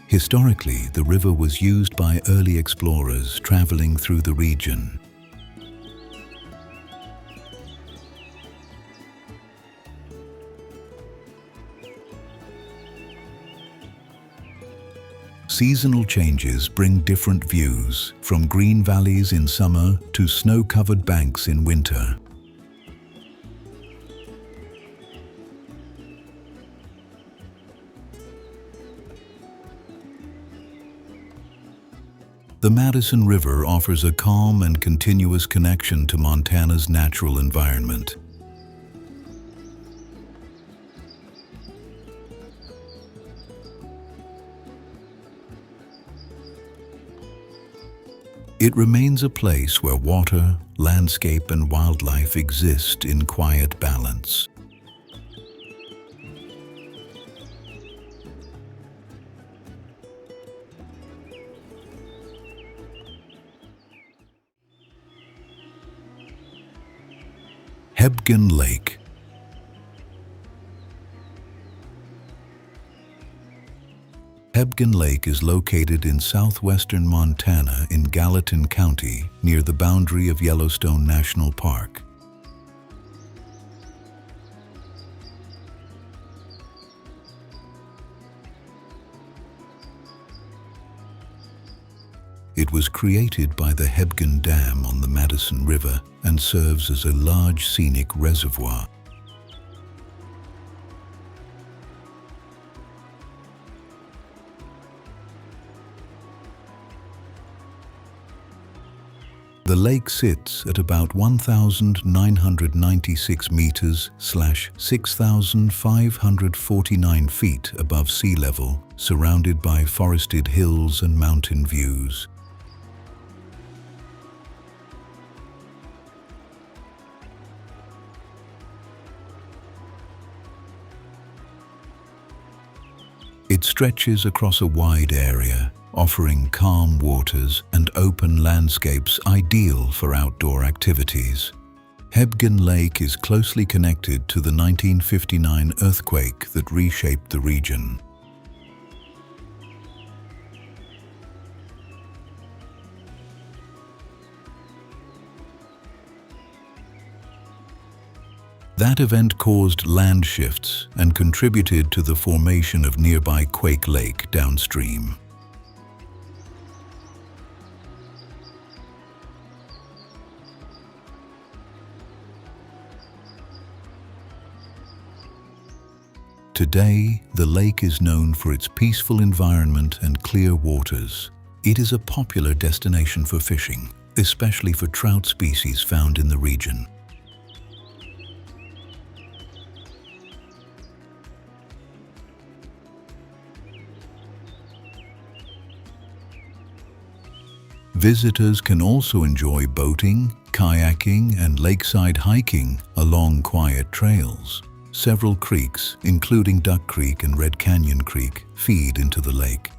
Historically, the river was used by early explorers traveling through the region. Seasonal changes bring different views, from green valleys in summer to snow-covered banks in winter. The Madison River offers a calm and continuous connection to Montana's natural environment. It remains a place where water, landscape, and wildlife exist in quiet balance. HEBGEN Lake. HEBGEN Lake is located in southwestern Montana in Gallatin County, near the boundary of Yellowstone National Park. It was created by the HEBGEN Dam on the Madison River and serves as a large scenic reservoir. The lake sits at about 1,996 meters / 6,549 feet above sea level, surrounded by forested hills and mountain views. It stretches across a wide area, offering calm waters and open landscapes ideal for outdoor activities. HEBGEN Lake is closely connected to the 1959 earthquake that reshaped the region. That event caused land shifts and contributed to the formation of nearby Quake Lake downstream. Today, the lake is known for its peaceful environment and clear waters. It is a popular destination for fishing, especially for trout species found in the region. Visitors can also enjoy boating, kayaking, and lakeside hiking along quiet trails. Several creeks, including Duck Creek and Red Canyon Creek, feed into the lake.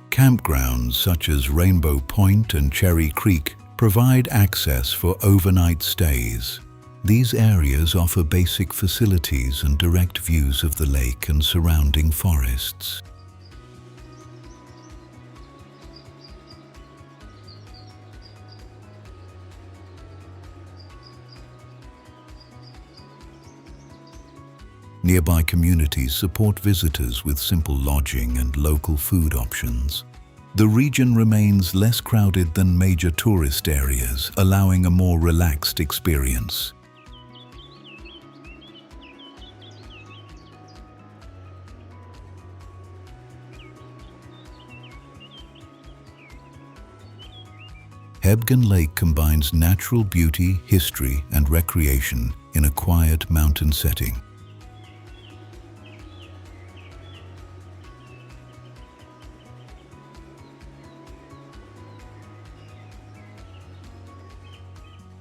Campgrounds such as Rainbow Point and Cherry Creek provide access for overnight stays. These areas offer basic facilities and direct views of the lake and surrounding forests. Nearby communities support visitors with simple lodging and local food options. The region remains less crowded than major tourist areas, allowing a more relaxed experience. HEBGEN Lake combines natural beauty, history, and recreation in a quiet mountain setting.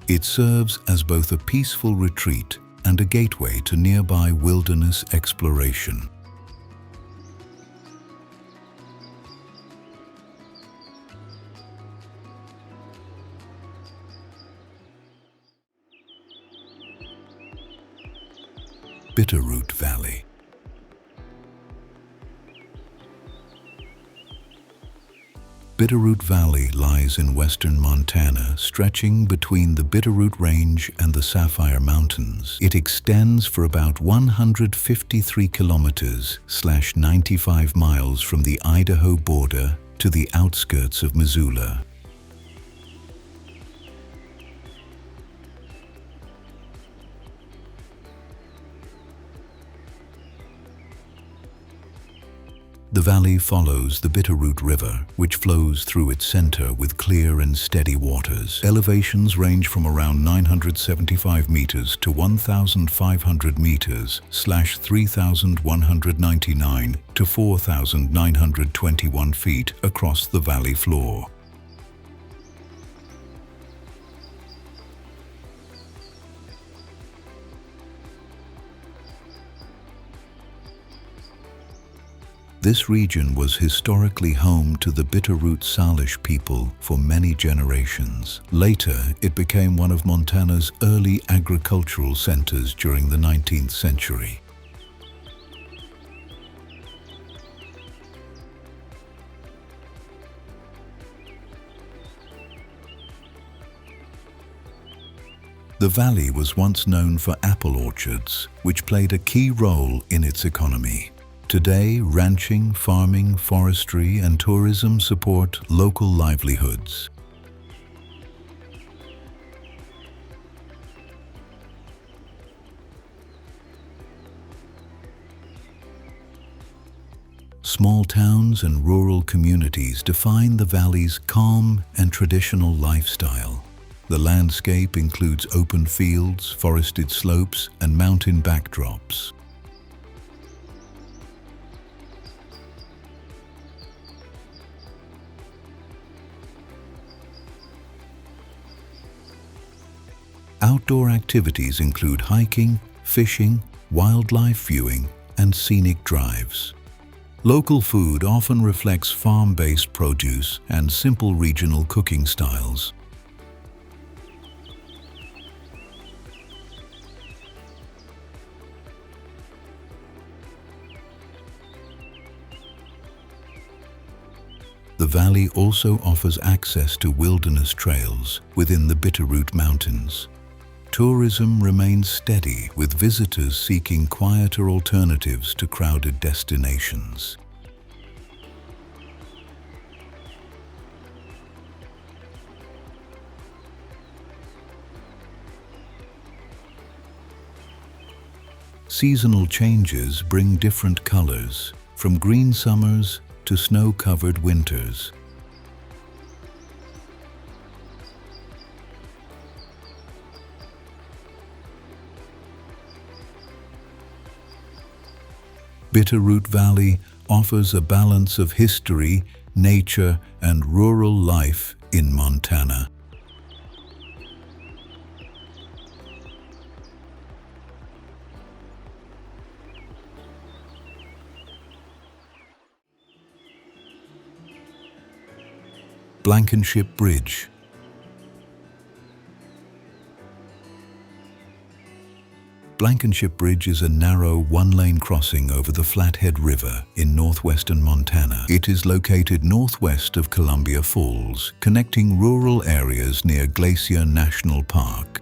It serves as both a peaceful retreat and a gateway to nearby wilderness exploration. Bitterroot Valley. Bitterroot Valley lies in western Montana, stretching between the Bitterroot Range and the Sapphire Mountains. It extends for about 153 kilometers / 95 miles from the Idaho border to the outskirts of Missoula. The valley follows the Bitterroot River, which flows through its center with clear and steady waters. Elevations range from around 975 meters to 1,500 meters /3,199 to 4,921 feet across the valley floor. This region was historically home to the Bitterroot Salish people for many generations. Later, it became one of Montana's early agricultural centers during the 19th century. The valley was once known for apple orchards, which played a key role in its economy. Today, ranching, farming, forestry, and tourism support local livelihoods. Small towns and rural communities define the valley's calm and traditional lifestyle. The landscape includes open fields, forested slopes, and mountain backdrops. Outdoor activities include hiking, fishing, wildlife viewing, and scenic drives. Local food often reflects farm-based produce and simple regional cooking styles. The valley also offers access to wilderness trails within the Bitterroot Mountains. Tourism remains steady, with visitors seeking quieter alternatives to crowded destinations. Seasonal changes bring different colors, from green summers to snow-covered winters. Bitterroot Valley offers a balance of history, nature, and rural life in Montana. Blankenship Bridge. Blankenship Bridge is a narrow one-lane crossing over the Flathead River in northwestern Montana. It is located northwest of Columbia Falls, connecting rural areas near Glacier National Park.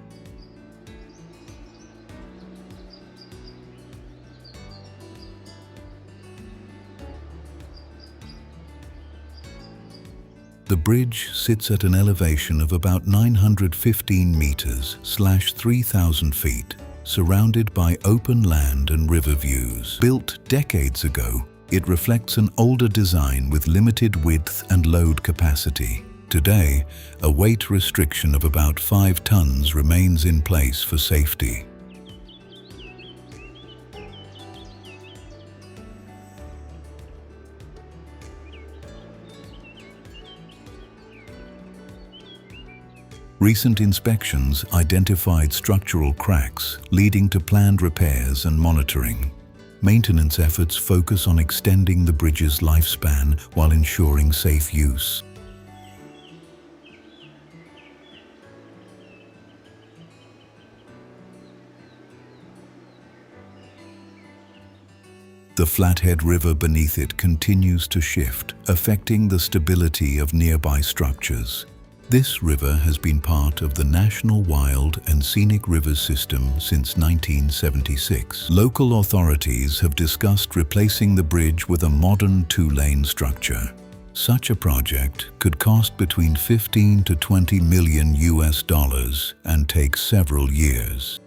The bridge sits at an elevation of about 915 meters /3,000 feet. Surrounded by open land and river views. Built decades ago, it reflects an older design with limited width and load capacity. Today, a weight restriction of about 5 tons remains in place for safety. Recent inspections identified structural cracks, leading to planned repairs and monitoring. Maintenance efforts focus on extending the bridge's lifespan while ensuring safe use. The Flathead River beneath it continues to shift, affecting the stability of nearby structures. This river has been part of the National Wild and Scenic Rivers System since 1976. Local authorities have discussed replacing the bridge with a modern 2-lane structure. Such a project could cost between $15 to $20 million and take several years.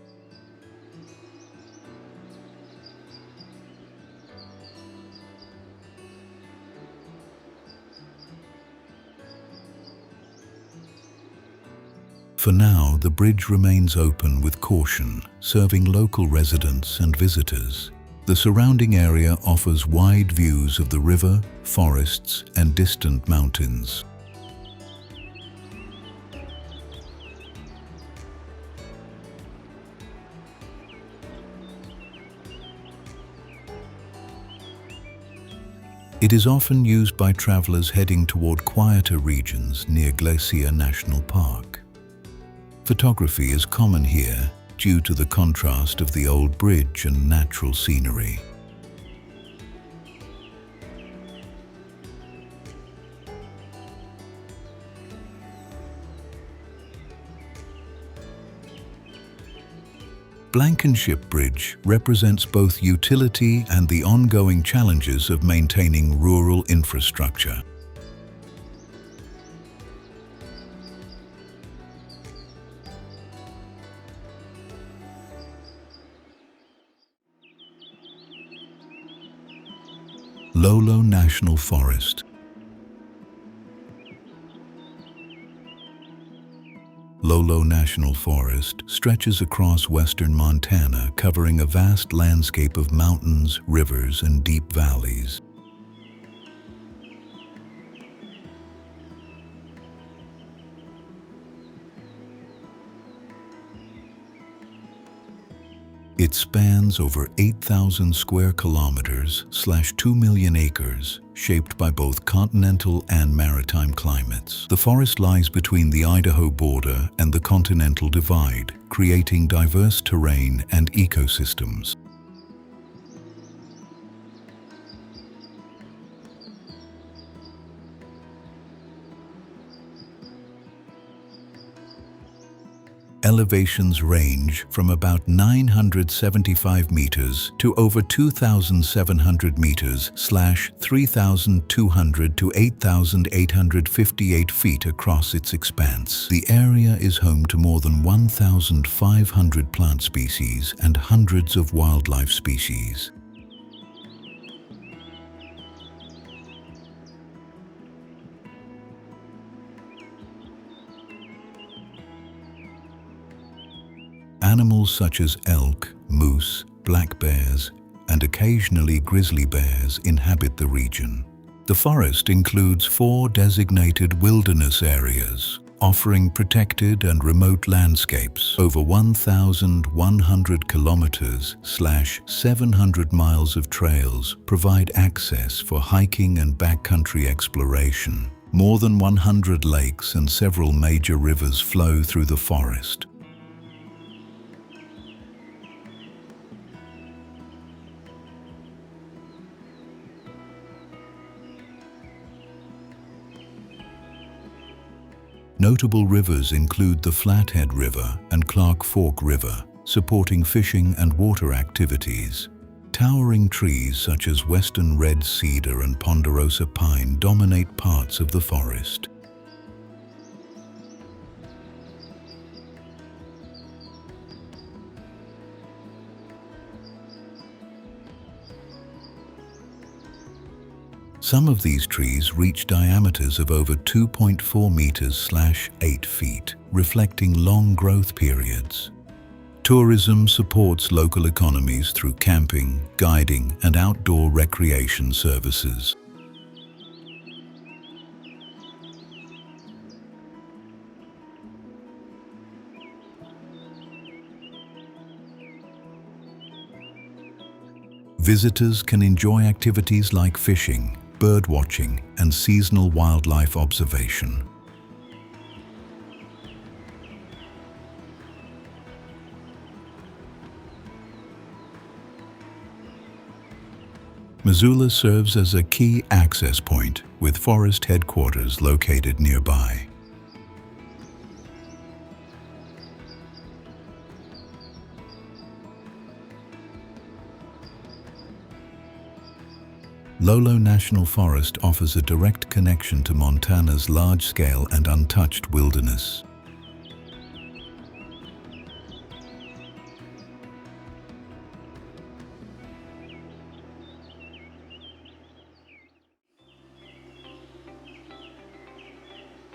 For now, the bridge remains open with caution, serving local residents and visitors. The surrounding area offers wide views of the river, forests, and distant mountains. It is often used by travelers heading toward quieter regions near Glacier National Park. Photography is common here due to the contrast of the old bridge and natural scenery. Blankenship Bridge represents both utility and the ongoing challenges of maintaining rural infrastructure. LOLO National Forest. LOLO National Forest stretches across western Montana, covering a vast landscape of mountains, rivers, and deep valleys. It spans over 8,000 square kilometers / 2 million acres, shaped by both continental and maritime climates. The forest lies between the Idaho border and the Continental Divide, creating diverse terrain and ecosystems. Elevations range from about 975 meters to over 2,700 meters / 3,200 to 8,858 feet across its expanse. The area is home to more than 1,500 plant species and hundreds of wildlife species. Animals such as elk, moose, black bears, and occasionally grizzly bears inhabit the region. The forest includes 4 designated wilderness areas, offering protected and remote landscapes. Over 1,100 kilometers / 700 miles of trails provide access for hiking and backcountry exploration. More than 100 lakes and several major rivers flow through the forest. Notable rivers include the Flathead River and Clark Fork River, supporting fishing and water activities. Towering trees such as western red cedar and ponderosa pine dominate parts of the forest. Some of these trees reach diameters of over 2.4 meters / 8 feet, reflecting long growth periods. Tourism supports local economies through camping, guiding, and outdoor recreation services. Visitors can enjoy activities like fishing, bird watching, and seasonal wildlife observation. Missoula serves as a key access point, with forest headquarters located nearby. LOLO National Forest offers a direct connection to Montana's large-scale and untouched wilderness.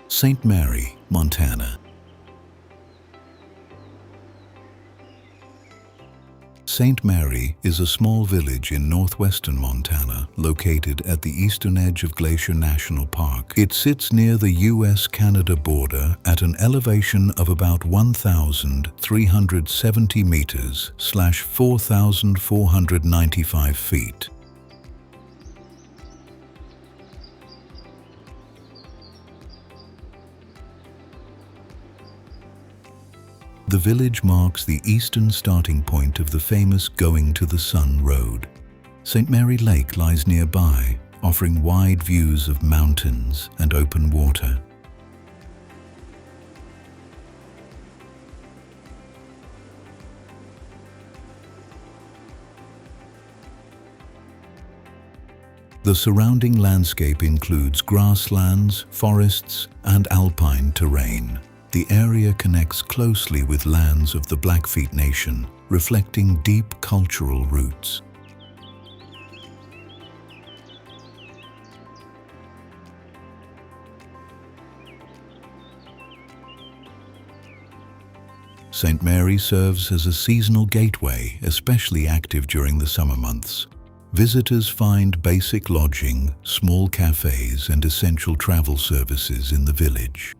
St. Mary, Montana. St. Mary is a small village in northwestern Montana, located at the eastern edge of Glacier National Park. It sits near the US-Canada border at an elevation of about 1,370 meters / 4,495 feet. The village marks the eastern starting point of the famous Going to the Sun Road. St. Mary Lake lies nearby, offering wide views of mountains and open water. The surrounding landscape includes grasslands, forests, and alpine terrain. The area connects closely with lands of the Blackfeet Nation, reflecting deep cultural roots. St. Mary serves as a seasonal gateway, especially active during the summer months. Visitors find basic lodging, small cafes, and essential travel services in the village.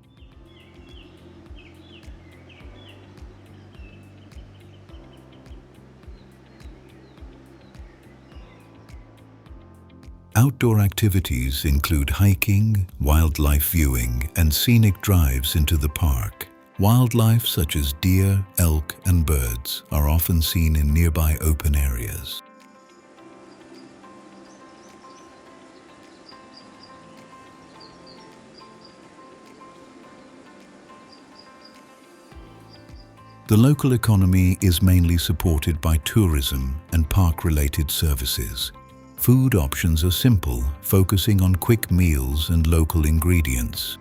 Outdoor activities include hiking, wildlife viewing, and scenic drives into the park. Wildlife such as deer, elk, and birds are often seen in nearby open areas. The local economy is mainly supported by tourism and park-related services. Food options are simple, focusing on quick meals and local ingredients.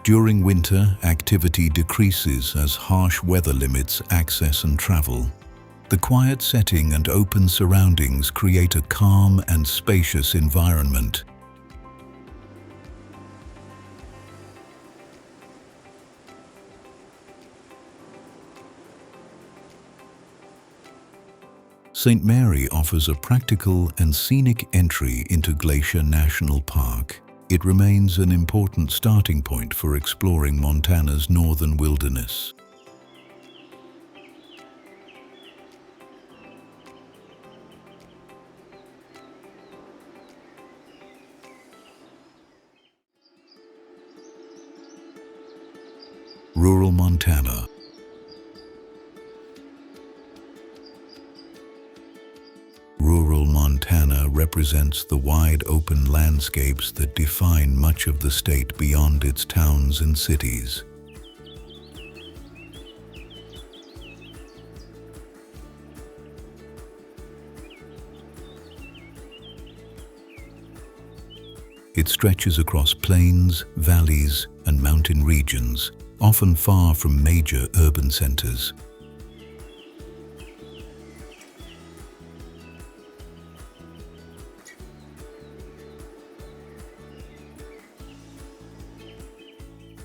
During winter, activity decreases as harsh weather limits access and travel. The quiet setting and open surroundings create a calm and spacious environment. St. Mary offers a practical and scenic entry into Glacier National Park. It remains an important starting point for exploring Montana's northern wilderness. Rural Montana. Rural Montana represents the wide open landscapes that define much of the state beyond its towns and cities. It stretches across plains, valleys, and mountain regions, often far from major urban centers.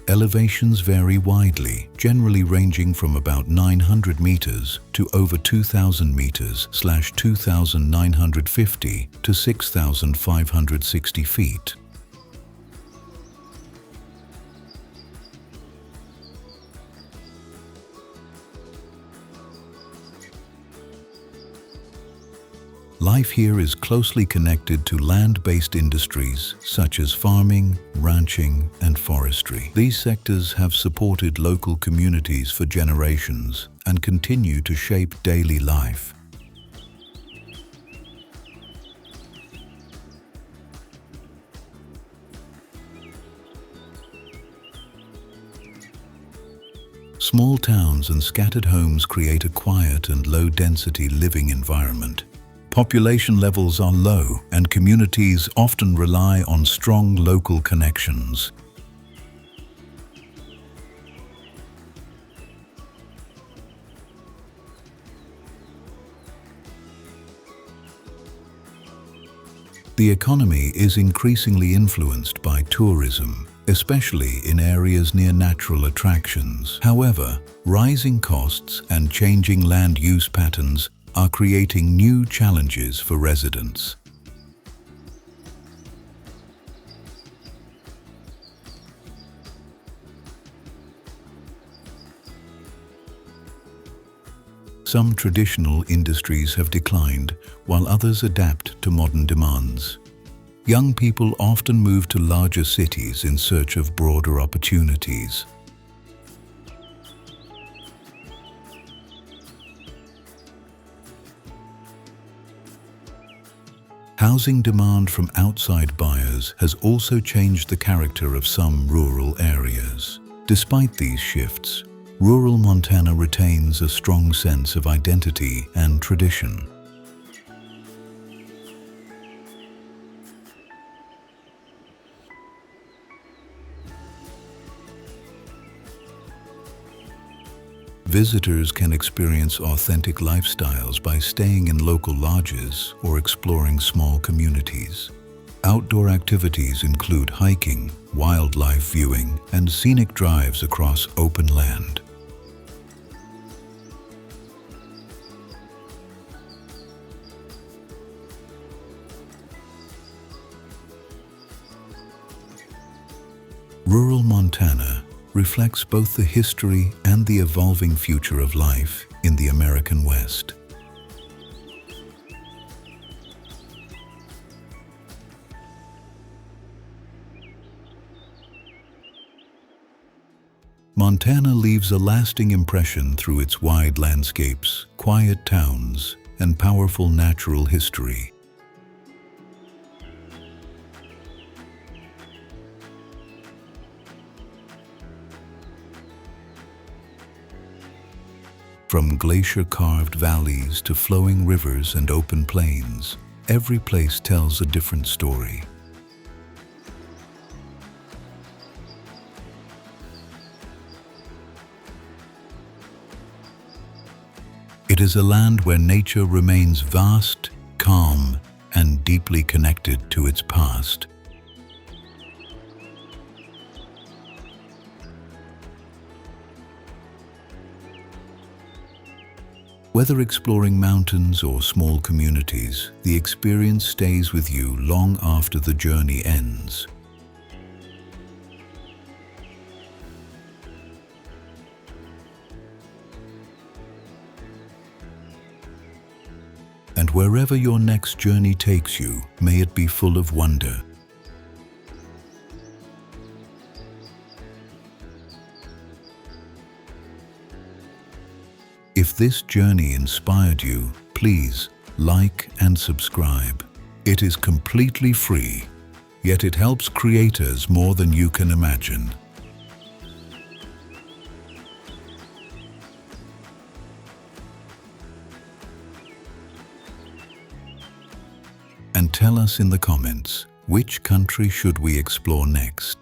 Elevations vary widely, generally ranging from about 900 meters to over 2,000 meters / 2,950 to 6,560 feet. Life here is closely connected to land-based industries such as farming, ranching, and forestry. These sectors have supported local communities for generations and continue to shape daily life. Small towns and scattered homes create a quiet and low-density living environment. Population levels are low, and communities often rely on strong local connections. The economy is increasingly influenced by tourism, especially in areas near natural attractions. However, rising costs and changing land use patterns are creating new challenges for residents. Some traditional industries have declined, while others adapt to modern demands. Young people often move to larger cities in search of broader opportunities. Housing demand from outside buyers has also changed the character of some rural areas. Despite these shifts, rural Montana retains a strong sense of identity and tradition. Visitors can experience authentic lifestyles by staying in local lodges or exploring small communities. Outdoor activities include hiking, wildlife viewing, and scenic drives across open land. Rural Montana reflects both the history and the evolving future of life in the American West. Montana leaves a lasting impression through its wide landscapes, quiet towns, and powerful natural history. From glacier-carved valleys to flowing rivers and open plains, every place tells a different story. It is a land where nature remains vast, calm, and deeply connected to its past. Whether exploring mountains or small communities, the experience stays with you long after the journey ends. And wherever your next journey takes you, may it be full of wonder. If this journey inspired you, please like and subscribe. It is completely free, yet it helps creators more than you can imagine. And tell us in the comments, which country should we explore next?